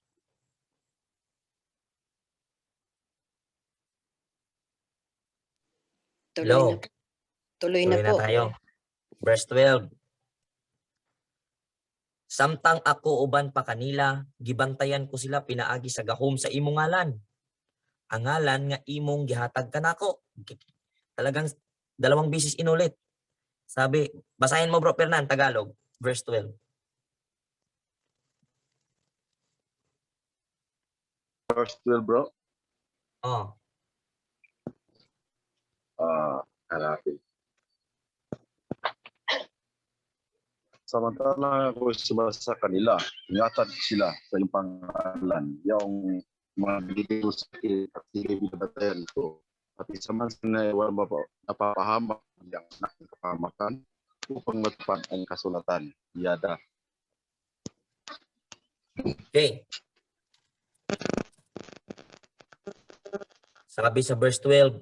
Tuloy na po. Tayo. Verse 12. Samtang ako uban pa kanila, gibantayan ko sila pinaagi sa gahom sa imong ngalan. Ang ngalan nga imong gihatag kanako. Talagang 2 bisis inulit. Sabi, basahin mo Bro Fernan, Tagalog, verse 12. Verse 12, bro. Hanapin. Samantala ako sumasa kanila, ingatan sila sa iyong pangalan, yung mga bigay sa akin at sige binabatayan ko. At isa man na wala napapahamak ang anak ng kapahamakan upang matupad ang kasulatan. Yada. Okay. Sabi sa verse 12,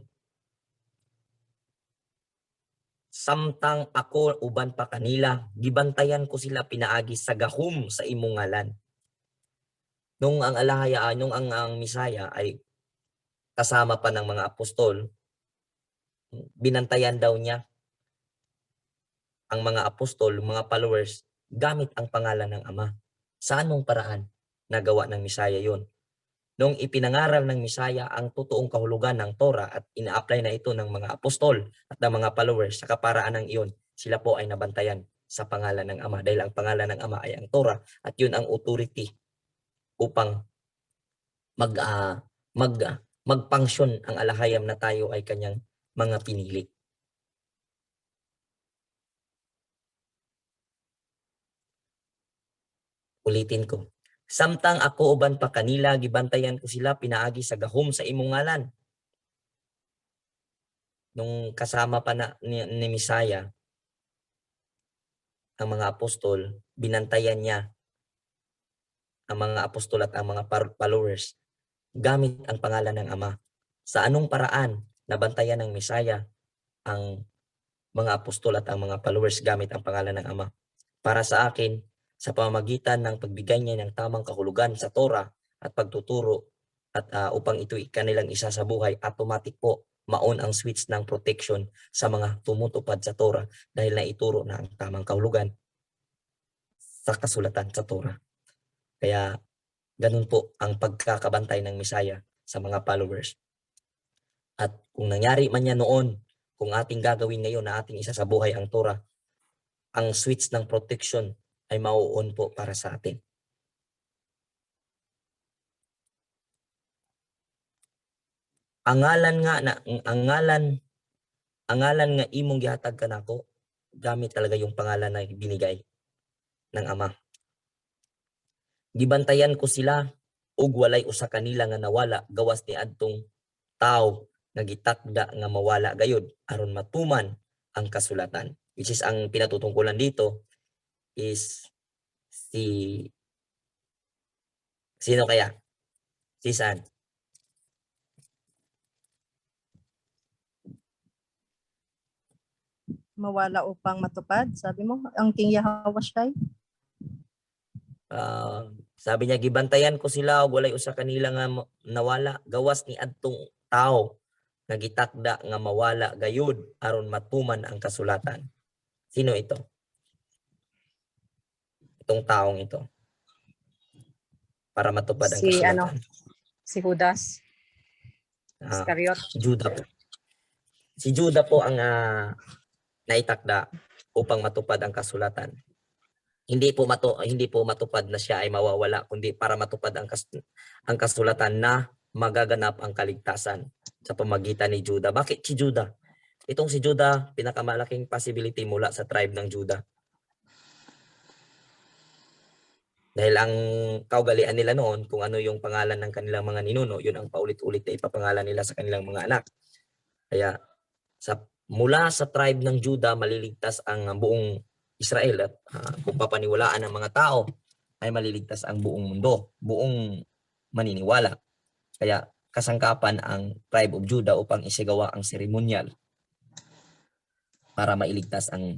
samtang ako uban pa kanila, gibantayan ko sila pinaagi sa gahom sa imong ngalan. nung ang nung ang Misaya ay kasama pa ng mga apostol, binantayan daw niya ang mga apostol, mga followers, gamit ang pangalan ng Ama. Sa anong paraan nagawa ng Misaya yon? Nung ipinangaral ng Misaya ang totoong kahulugan ng Torah at ina-apply na ito ng mga apostol at ng mga followers sa kaparaan ng iyon, sila po ay nabantayan sa pangalan ng Ama dahil ang pangalan ng Ama ay ang Torah at yun ang authority upang magpunction ang alahayam na tayo ay kanyang mga pinili. Ulitin ko. Samtang ako uban pa kanila, gibantayan ko sila pinaagi sa gahom sa imong ngalan. Nung kasama pa ni Misaya, ang mga apostol, binantayan niya ang mga apostol at ang mga followers gamit ang pangalan ng Ama. Sa anong paraan nabantayan ng Misaya ang mga apostol at ang mga followers gamit ang pangalan ng Ama? Para sa akin, sa pamamagitan ng pagbigay niya ng tamang kahulugan sa Torah at pagtuturo at upang ito'y kanilang isa sa buhay, automatic po maon ang switch ng protection sa mga tumutupad sa Torah dahil naituro na ang tamang kahulugan sa kasulatan sa Torah. Kaya ganun po ang pagkakabantay ng Misaya sa mga followers. At kung nangyari man yan noon, kung ating gagawin ngayon na ating isa sa buhay ang Torah, ang switch ng protection ay mauon po para sa atin. Ang ngalan nga imong gihatag kanako, gamit talaga yung pangalan na binigay ng Ama. Gibantayan ko sila ug walay usa kanila nga nawala gawas ni adtong tao nga gitakda nga mawala gayud aron matuman ang kasulatan. Which is ang pinatutungkulan dito is sino kaya? Si San? Mawala upang matupad, sabi mo, ang King Yahweh. Sabi niya, gibantayan ko sila ug walay usa kanila nga nawala gawas ni adtong tao nga gitakda nga mawala gayud aron matuman ang kasulatan. Sino ito? Itong taong ito. Para matupad ang kasulatan. Si Judas. Iscariot. Judah po. Si Judah po ang naitakda upang matupad ang kasulatan. Hindi po matupad na siya ay mawawala, kundi para matupad ang kasulatan na magaganap ang kaligtasan sa pamagitan ni Judah. Bakit si Judah? Itong si Judah, pinakamalaking possibility mula sa tribe ng Judah. Dahil ang kaugalian nila noon, kung ano yung pangalan ng kanilang mga ninuno, yun ang paulit-ulit na ipapangalan nila sa kanilang mga anak. Kaya mula sa tribe ng Judah, maliligtas ang buong Israel at kung papaniwalaan ng mga tao, ay maliligtas ang buong mundo, buong maniniwala. Kaya kasangkapan ang tribe of Judah upang isagawa ang seremonyal para mailigtas ang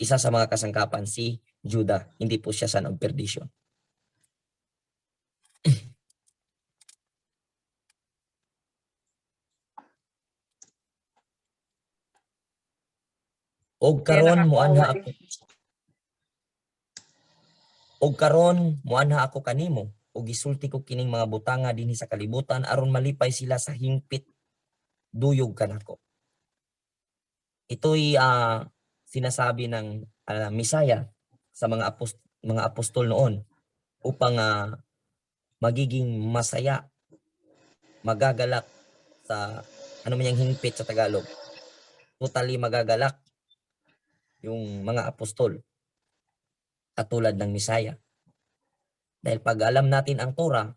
isa sa mga kasangkapan si Judah, hindi po siya son of perdition. Og karon muanha ako kanimo ug gisulti ko kining mga butanga dinhi sa kalibutan aron malipay sila sa hingpit duyog kanako. Ito'y sinasabi ng Misaya sa mga apostol noon upang magiging masaya, magagalak sa ano man yung hingpit sa Tagalog. Totally magagalak yung mga apostol katulad ng Misaya. Dahil pag alam natin ang Torah,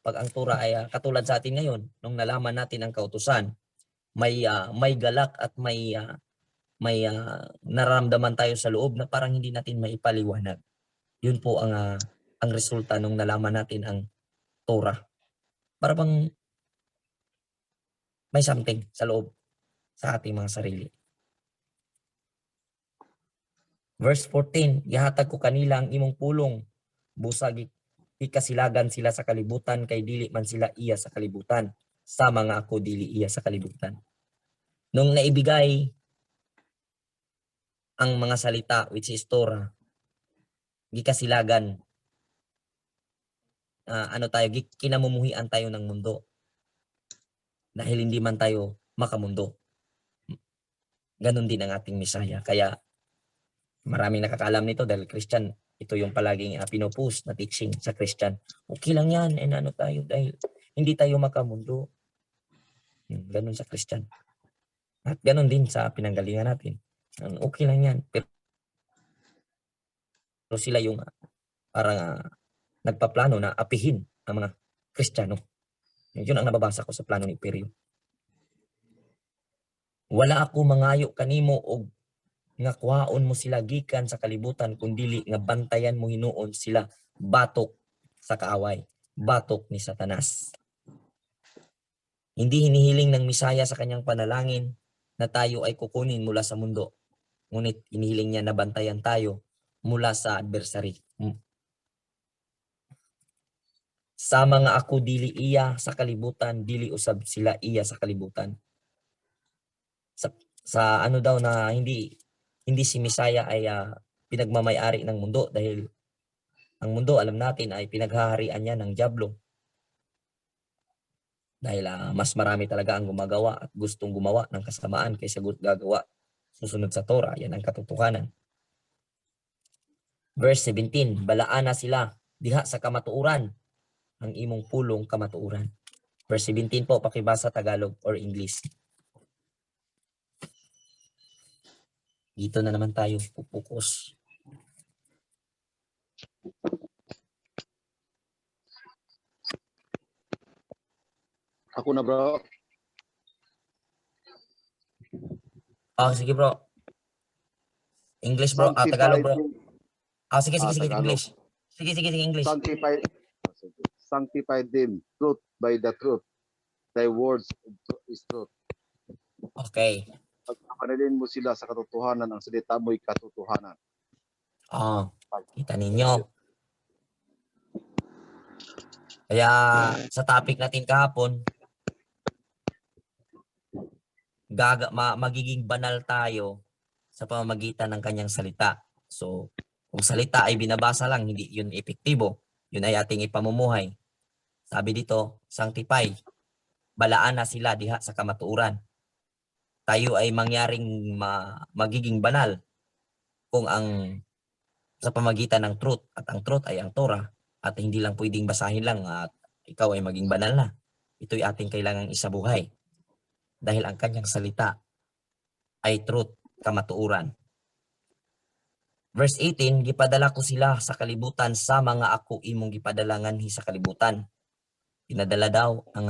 pag ang Torah ay katulad sa atin ngayon, nung nalaman natin ang kautusan, may galak at may nararamdaman tayo sa loob na parang hindi natin maipaliwanag. Yun po ang resulta nung nalaman natin ang Torah. Para bang may something sa loob sa ating mga sarili. Verse 14, gihatag ko kanila ang imong pulong, busag ikasilagan sila sa kalibutan kay dili man sila iya sa kalibutan. Sama nga ako dili iya sa kalibutan. Nung naibigay ang mga salita which is Torah, gikasilagan, kinamumuhian tayo ng mundo. Dahil hindi man tayo makamundo. Ganon din ang ating Misaya. Kaya maraming nakakaalam nito dahil Christian, ito yung palaging pinupost na teaching sa Christian. Okay lang yan, tayo dahil hindi tayo makamundo. Ganon sa Christian. At ganon din sa pinanggalingan natin. Okay lang yan. Pero sila yung parang nagpaplano na apihin ang mga Kristiyano. Yun ang nababasa ko sa plano ni Perio. Wala ako mangayo kanimo og nga kuhaon mo sila gikan sa kalibutan kundili nga bantayan mo hinuon sila batok sa kaaway, batok ni Satanas. Hindi hinihiling ng Misaya sa kanyang panalangin na tayo ay kukunin mula sa mundo. Ngunit hinihiling niya na bantayan tayo mula sa adversary. Sa mga ako dili iya sa kalibutan, dili usab sila iya sa kalibutan. Sa ano daw na hindi si Misaya ay pinagmamay-ari ng mundo dahil ang mundo alam natin ay pinaghaharian niya ng dyablo. Dahil mas marami talaga ang gumagawa at gustong gumawa ng kasamaan kaysa gagawa susunod sa Torah. Yan ang katotohanan. Verse 17, balaan na sila diha sa kamatuuran, ang imong pulong kamatuuran. Verse 17 po, pakibasa Tagalog or English. Dito na naman tayo pupukus. Ako na, bro. Sige bro. English bro, Tagalog bro. Sige, Tagalog. English. Sige, English. Sanctify them, truth by the truth. Thy words is truth. Okay. Pagpapanalin mo sila sa katotohanan, ang salita mo'y katotohanan. Kita ninyo. Kaya sa topic natin kahapon, magiging banal tayo sa pamamagitan ng kanyang salita. So, kung salita ay binabasa lang, hindi yun epektibo. Yun ay ating ipamumuhay. Sabi dito, sanctify. Balaan na sila diha sa kamatuuran. Tayo ay mangyaring magiging banal kung sa pamagitan ng truth. At ang truth ay ang Torah. At hindi lang pwedeng basahin lang at ikaw ay maging banal na. Ito'y ating kailangang isabuhay. Dahil ang kanyang salita ay truth, kamatuuran. Verse 18, gipadala ko sila sa kalibutan sa mga ako imong gipadalangan sa kalibutan. Pinadala daw ang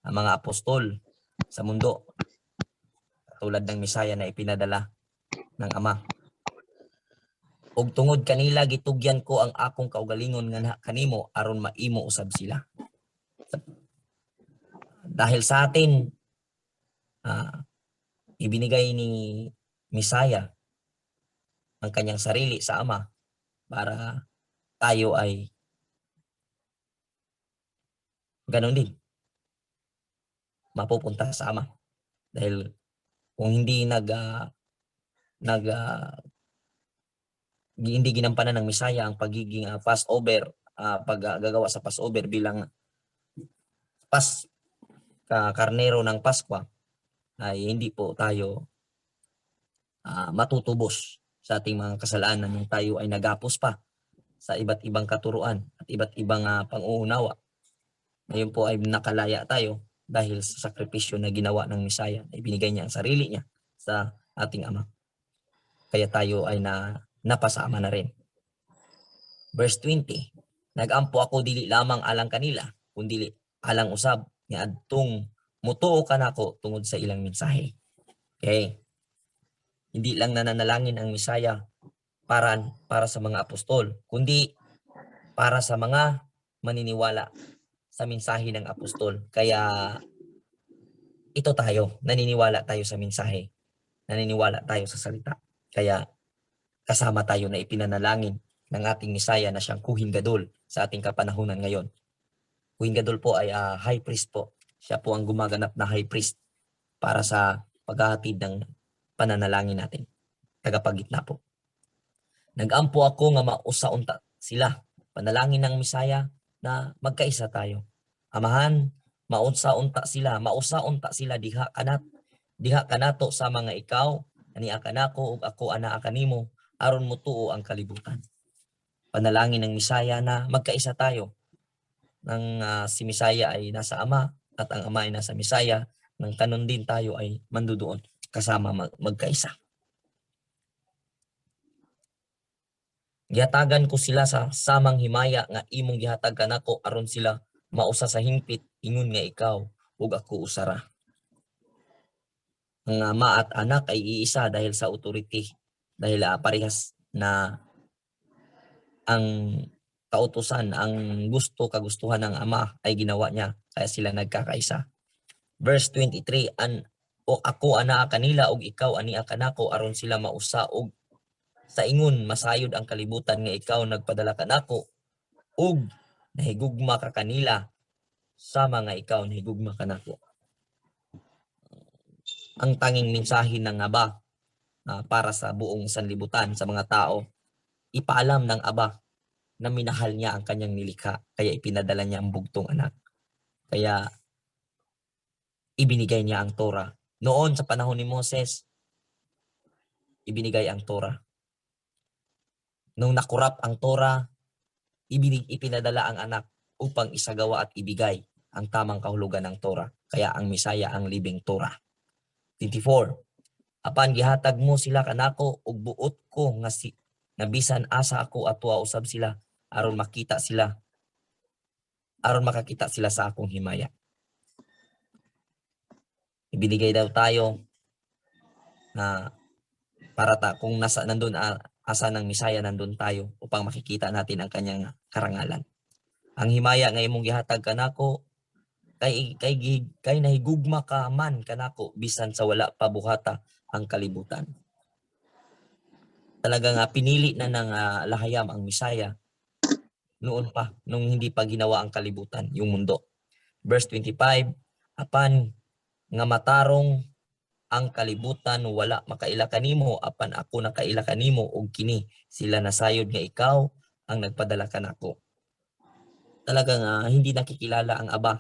mga apostol sa mundo. Tulad ng Misaya na ipinadala ng Ama. Og tungod kanila gitugyan ko ang akong kaugalingon nga kanimo aron maimo usab sila. Dahil sa atin, ibinigay ni Misaya ang kanyang sarili sa Ama para tayo ay ganon din mapupunta sa Ama. Dahil kung hindi hindi ginampanan ng Misaya ang pagiging Passover, paggagawa sa Passover bilang karnero ng Pasko, ay hindi po tayo matutubos sa ating mga kasalanan nung tayo ay nagapos pa sa iba't ibang katuruan at iba't ibang pang-uunawa. Ngayon po ay nakalaya tayo dahil sa sakripisyo na ginawa ng Misaya. Ibinigay niya ang sarili niya sa ating Ama. Kaya tayo ay napasama na rin. Verse 20, nagampo ako dili lamang alang kanila, kundi alang usab nga adtong mutuo ka nako tungod sa ilang mensahe. Okay. Hindi lang nananalangin ang Misaya para sa mga apostol, kundi para sa mga maniniwala sa mensahe ng apostol. Kaya ito tayo, naniniwala tayo sa mensahe, naniniwala tayo sa salita. Kaya kasama tayo na ipinanalangin ng ating Misaya na siyang Kuhin Gadol sa ating kapanahunan ngayon. Kuhin Gadol po ay high priest po. Siya po ang gumaganap na high priest para sa paghahatid ng pananalangin natin. Tagapagitna po. Nag-ampo ako nga mausaunta sila. Panalangin ng Misaya na magkaisa tayo. Amahan, mausaunta sila diha kanato sa mga ikaw, ani kanako ug ako ana kanimo aron mo tuo ang kalibutan. Panalangin ng Misaya na magkaisa tayo. Nang si Misaya ay nasa Ama at ang Ama ay nasa Misaya, nang kanon din tayo ay mandudoon kasama magkaisa. Gihatagan ko sila sa samang himaya nga imong gihatag kanako aron sila mausa sa hingpit ingon nga ikaw ug ako usara. Ang Ama at Anak ay iisa dahil sa authority, dahil parehas na ang kautusan, ang kagustuhan ng Ama ay ginawa niya kaya sila nagkakaisa. Verse 23, ako ana kanila ug ikaw ani kanako aron sila mausa og sa ingon masayod ang kalibutan nga ikaw nagpadala kanako ug nahigugma ka kanila sama nga ikaw nahigugma kanako. Ang tanging mensahe ng Aba para sa buong sanlibutan sa mga tao, ipaalam ng Aba na minahal niya ang kanyang nilikha, kaya ipinadala niya ang bugtong anak. Kaya ibinigay niya ang Torah. Noon sa panahon ni Moses, ibinigay ang Torah. Nung nakurap ang Torah, ipinadala ang anak upang isagawa at ibigay ang tamang kahulugan ng Torah. Kaya ang Misaya ang libing Torah. 24. Apan gihatag mo sila kanako ug buot ko nga bisan asa ako atwa usab sila aron makakita sila sa akong himaya. Ibinigay daw tayo na para kung nandun asa ng Misaya nandun tayo upang makikita natin ang kanyang karangalan. Ang himaya nga imong gihatag kanako kay nahigugma ka man kanako bisan sa wala pa buhata ang kalibutan. Talagang pinili na ng lahayam ang Misaya noon pa, nung hindi pa ginawa ang kalibutan, yung mundo. Verse 25, apan nga matarong ang kalibutan wala makaila kanimo, apan ako nakaila kanimo og kini sila nasayod nga ikaw ang nagpadala kanako. Talagang hindi nakikilala ang Aba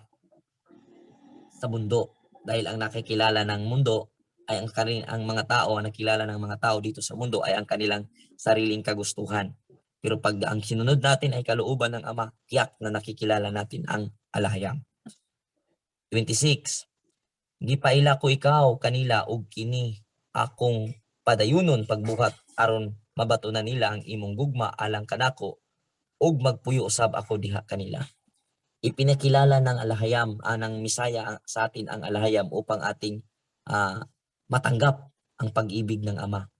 sa mundo dahil ang nakikilala ng mundo ay ang mga tao, ang nakilala ng mga tao dito sa mundo ay ang kanilang sariling kagustuhan. Pero pag ang sinunod natin ay kalooban ng Ama, tiyak na nakikilala natin ang alahayam. 26. Gipaila ko ikaw kanila og kini akong padayunon pagbuhat aron mabatunan nila ang imong gugma alang kanako og magpuyo usab ako diha kanila. Ipinakilala ng alahayam ng Misaya sa atin ang alahayam upang ating matanggap ang pag-ibig ng Ama.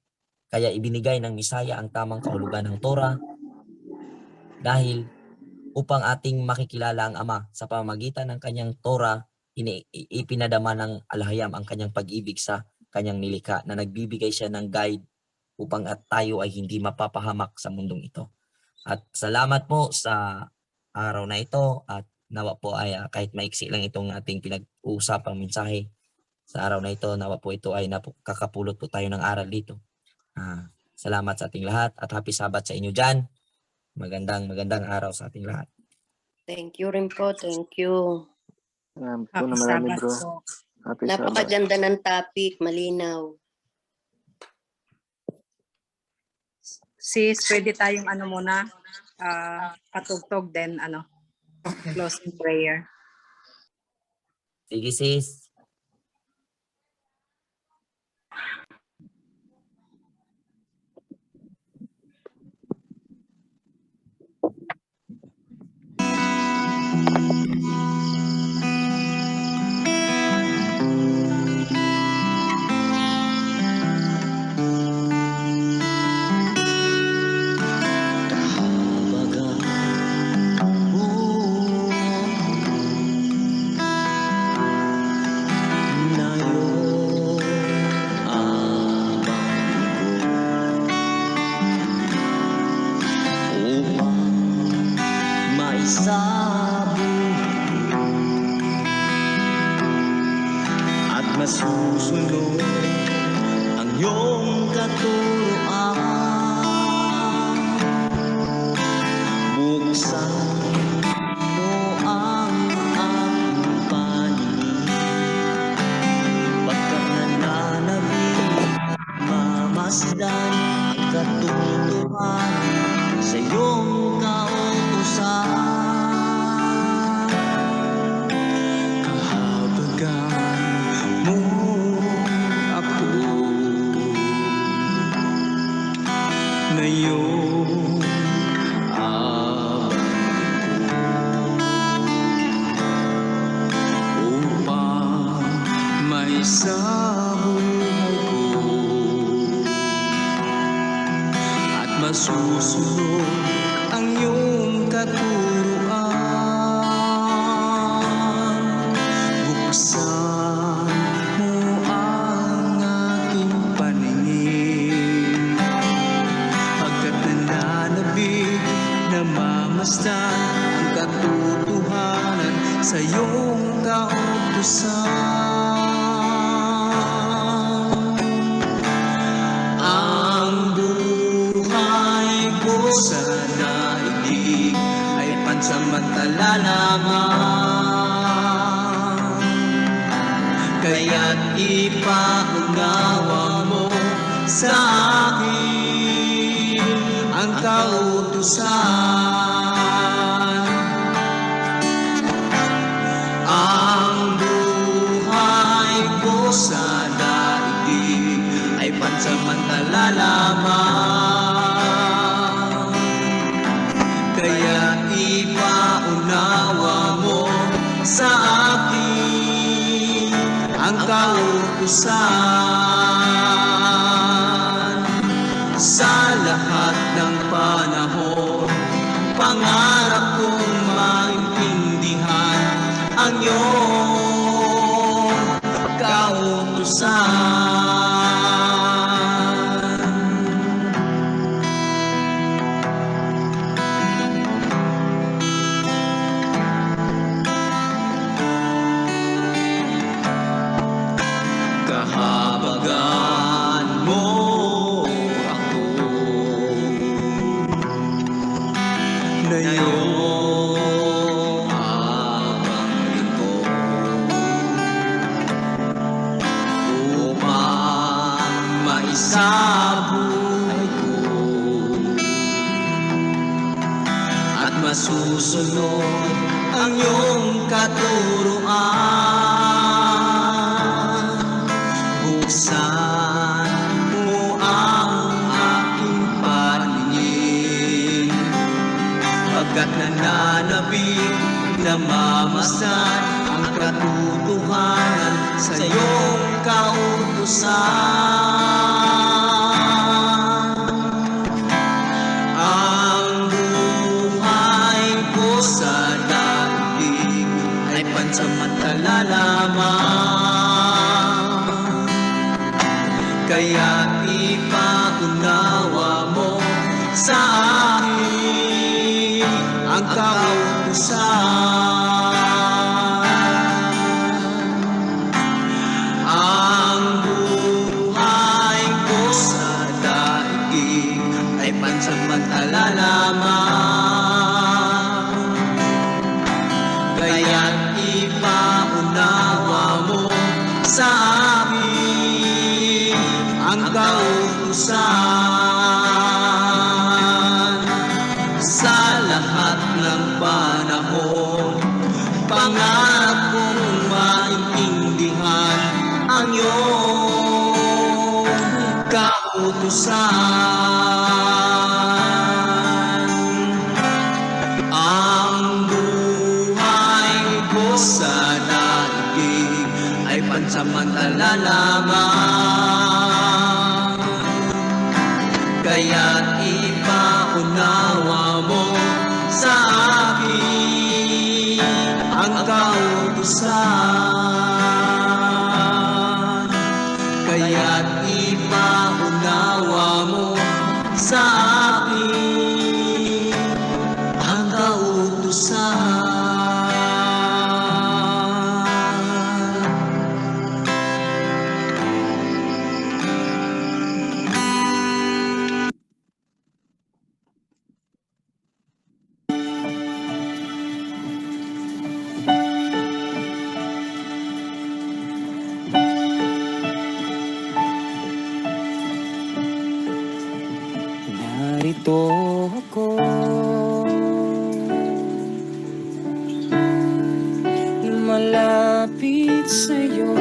Kaya ibinigay ng Misaya ang tamang kahulugan ng Torah dahil upang ating makikilala ang Ama sa pamamagitan ng kanyang Torah, ipinadama ng alahayam ang kanyang pag-ibig sa kanyang nilikha na nagbibigay siya ng guide upang tayo ay hindi mapapahamak sa mundong ito. At salamat po sa araw na ito at nawa po ay kahit maiksi lang itong ating pinag-uusapang mensahe sa araw na ito, nawa po ito ay kakapulot po tayo ng aral dito. Salamat sa ating lahat at happy Sabat sa inyo dyan. Magandang araw sa ating lahat. Thank you rin po. Thank you. Happy Sabat po. Napakaganda ng topic. Malinaw. Sis, pwede tayong muna, patugtog then closing prayer. Sige sis. masusunod ang iyong katuroan. Buksan mo ang aking paningin, pagkat nananabik mamasdan ang katotohanan sa iyong kautusan. Kahabagan mo ako na iyong upang may sa buhay ko at masusunod ang iyong katuruan. Buksan mo ang aking paningin, pagkat nananabik namamasdan ang katotohanan sa iyong kautusan. Ang buhay ko sa daigdig ay pansamantala lamang, kaya't ipaunawa mo sa akin ang kautusan. Ang buhay ko sa daigdig ay pansamantala lamang, kaya ipaunawa mo sa akin ang kautusan. Sa lahat ng panahon, pangarap kong maintindihan ang iyong kautusan. Kahabagan mo ako na iyong habang ito, upang maisabuhay ko at masusunod ang iyong katuruan. Buksan mo ang aking paningin, pagkat nananabik namamasdan ang katotohanan sa iyong kautusan. Ang buhay ko sa daigdig ay pansamantala lamang, kaya ipaunawa mo sa akin ang kautusan. Ang buhay ko sa daigdig ay pansamantala lamang, kaya ipaunawa mo sa amin ang kautusan. Sa lahat ng panahon, pangarap kong maintindihan ang iyong kautusan. Ang buhay ko sa daigdig ay pansamantala lamang, kaya't ipaunawa mo sa akin ang kautusan. Kaya't ipaunawa mo sa akin ang kautusan. Lumalapit sa'yo,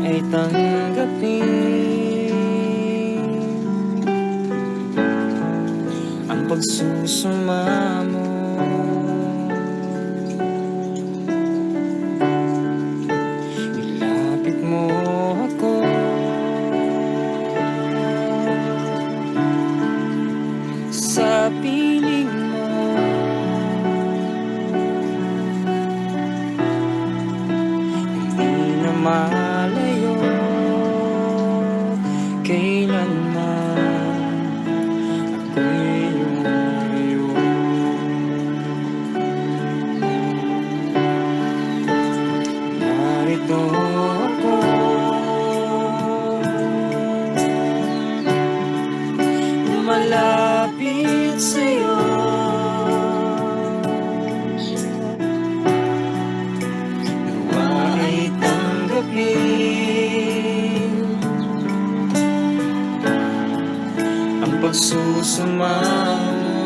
ay tanggapin ang pagsusuma mo. Ilapit mo ako sa piling mo. Hindi na malayo kailanman ako'y iyong. Narito ako, lumalapit sa'yo, nawa ay tanggapin ang pagsusuma mo.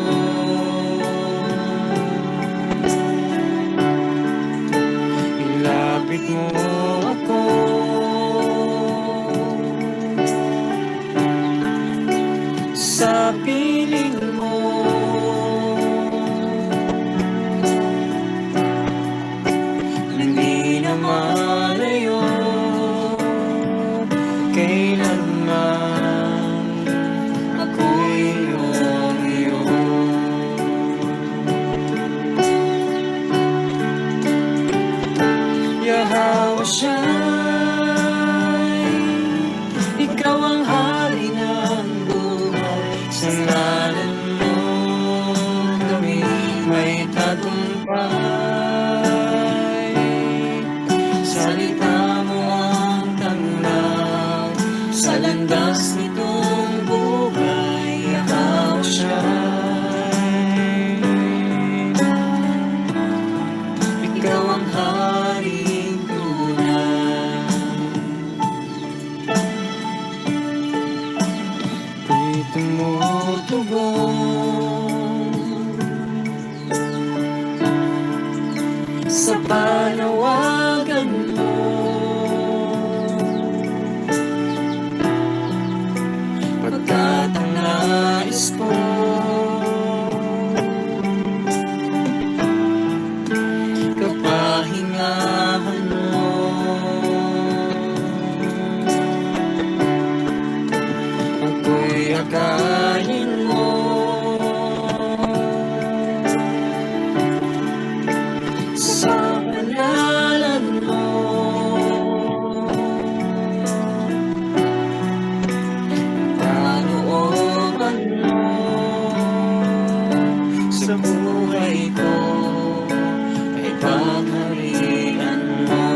Ilapit mo ako sa piling mo. Hindi na malayo kailanman ako'y iyong. Yahawa siya'y ikaw ang hari ng buhay. Sa ngalan mo kami may tagumpay. Salita mo ang tanglaw sa landas nitong buhay. Yahawa siya'y ikaw ang haring tunay. Ako'y tumutugon sa panawagan mo. Pagkat ang nais ko kapahingahan mo. Ako'y akayin mo sa pangalan mo. Kalooban mo sa buhay ko ay pagharian mo.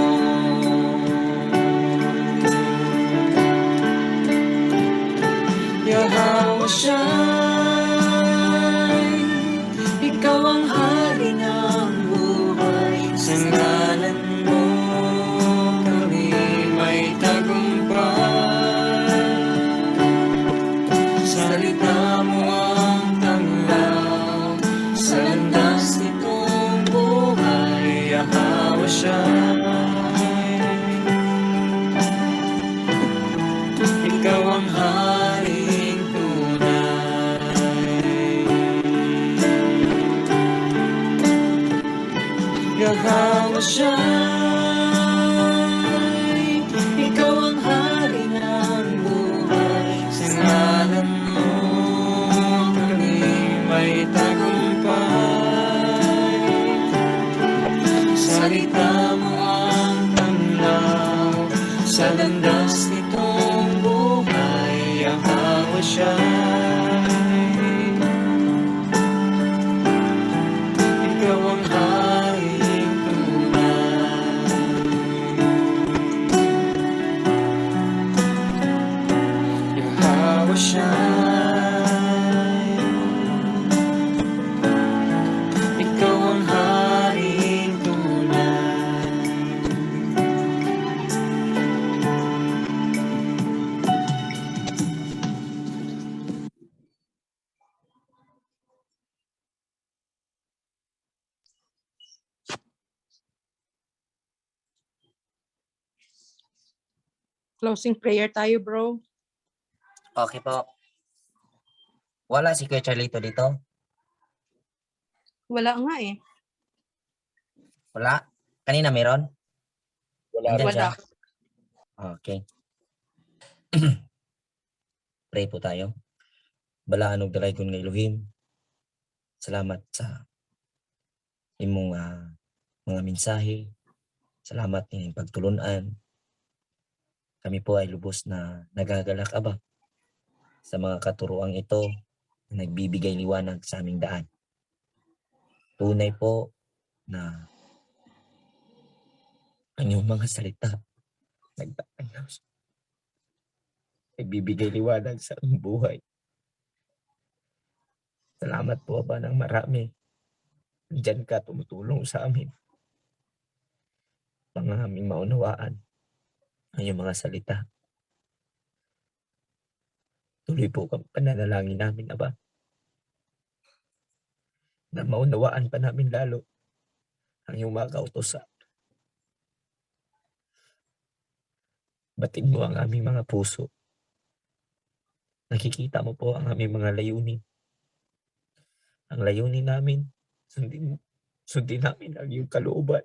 Yahawa siya'y ikaw ang hari ng buhay. Sa ngalan mo kami may tagumpay. Salita mo ang tanglaw sa landas nitong buhay. Yahawa siya'y ikaw ang haring tunay. Yahawa siya'y ikaw ang hari ng buhay. Sa ngalan mo kami may tagumpay. Salita mo ang tanglaw sa landas nitong buhay. Yahawa siya'y ikaw ang haring tunay. Yahawa siya'y ikaw ang haring tunay. Closing prayer tayo, bro. Okay po. Wala si Kuya Charlito dito? Wala nga eh. Wala? Kanina meron? Wala. Nandyan Wala. siya? Okay. Pray po tayo. Balaan og dalay kun nga Elohim. Salamat sa imong mga mensahe. Salamat ng pagtulunan. Kami po ay lubos na nagagalak aba sa mga katuruang ito na nagbibigay liwanag sa aming daan. Tunay po na ang iyong mga salita nagbibigay liwanag sa aming buhay. Salamat po ba ng marami. Diyan ka tumutulong sa amin. Mga aming maunawaan ang iyong mga salita. Tuloy po kang pananalangin namin, Aba. Na maunawaan pa namin lalo ang iyong mga kautusan. Batid mo ang aming mga puso. Nakikita mo po ang aming mga layunin. Ang layunin namin, sundin namin ang iyong kalooban.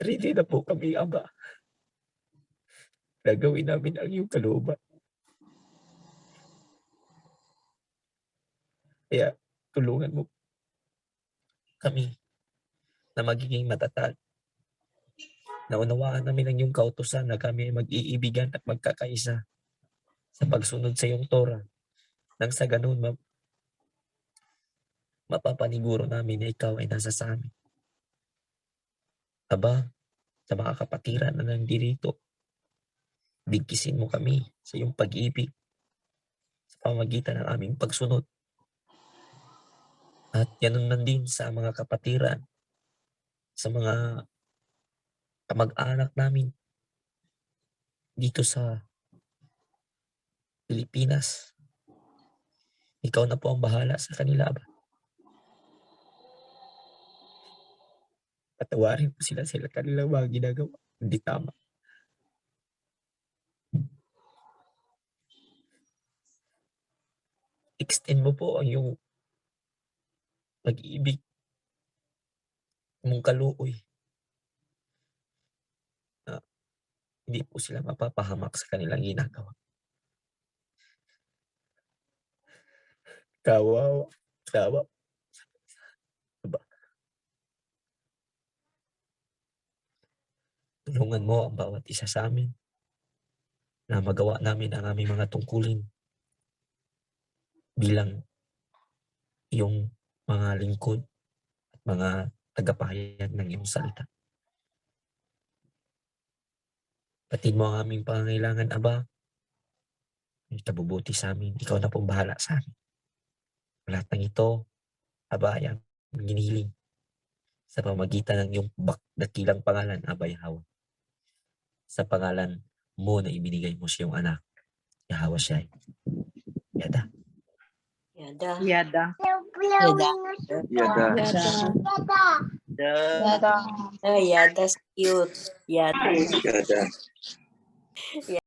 Ready na po kami, Aba. Gagawin namin ang iyong kalooban. Kaya tulungan mo kami na magiging matatag. Naunawaan namin ang iyong kautusan na kami ay mag-iibigan at magkakaisa sa pagsunod sa iyong Torah. Nang sa ganun, mapapaniguro namin na ikaw ay nasa sa amin. Aba, sa mga kapatiran na nandirito, bigkisin mo kami sa iyong pag-ibig sa pamagitan ng aming pagsunod. At ganun man din sa mga kapatiran, sa mga kamag-anak namin dito sa Pilipinas. Ikaw na po ang bahala sa kanila, Aba. Patawarin po sila kanilang mga ginagawa. Hindi tama. Extend mo po ang iyong pag-ibig mong kaluoy. Hindi po sila mapapahamak sa kanilang ginagawa. Kawawa. Aba. Tulungan mo ang bawat isa sa amin na magawa namin ang aming mga tungkulin bilang iyong mga lingkod at mga tagapahayag ng iyong salita. Patid mo ang aming pangangailangan, Aba. Ikabubuti sa amin. Ikaw na pong bahala sa amin. Lahat ng ito, Aba, ay ang ginihiling sa pamagitan ng iyong dakilang pangalan, Aba Yahweh. Sa pangalan mo na ibinigay mo sa iyong anak, Yahweh Shai. Yada. Yada. Yada. Yada. Yada. Yada. Yada cute. Yada. Yada.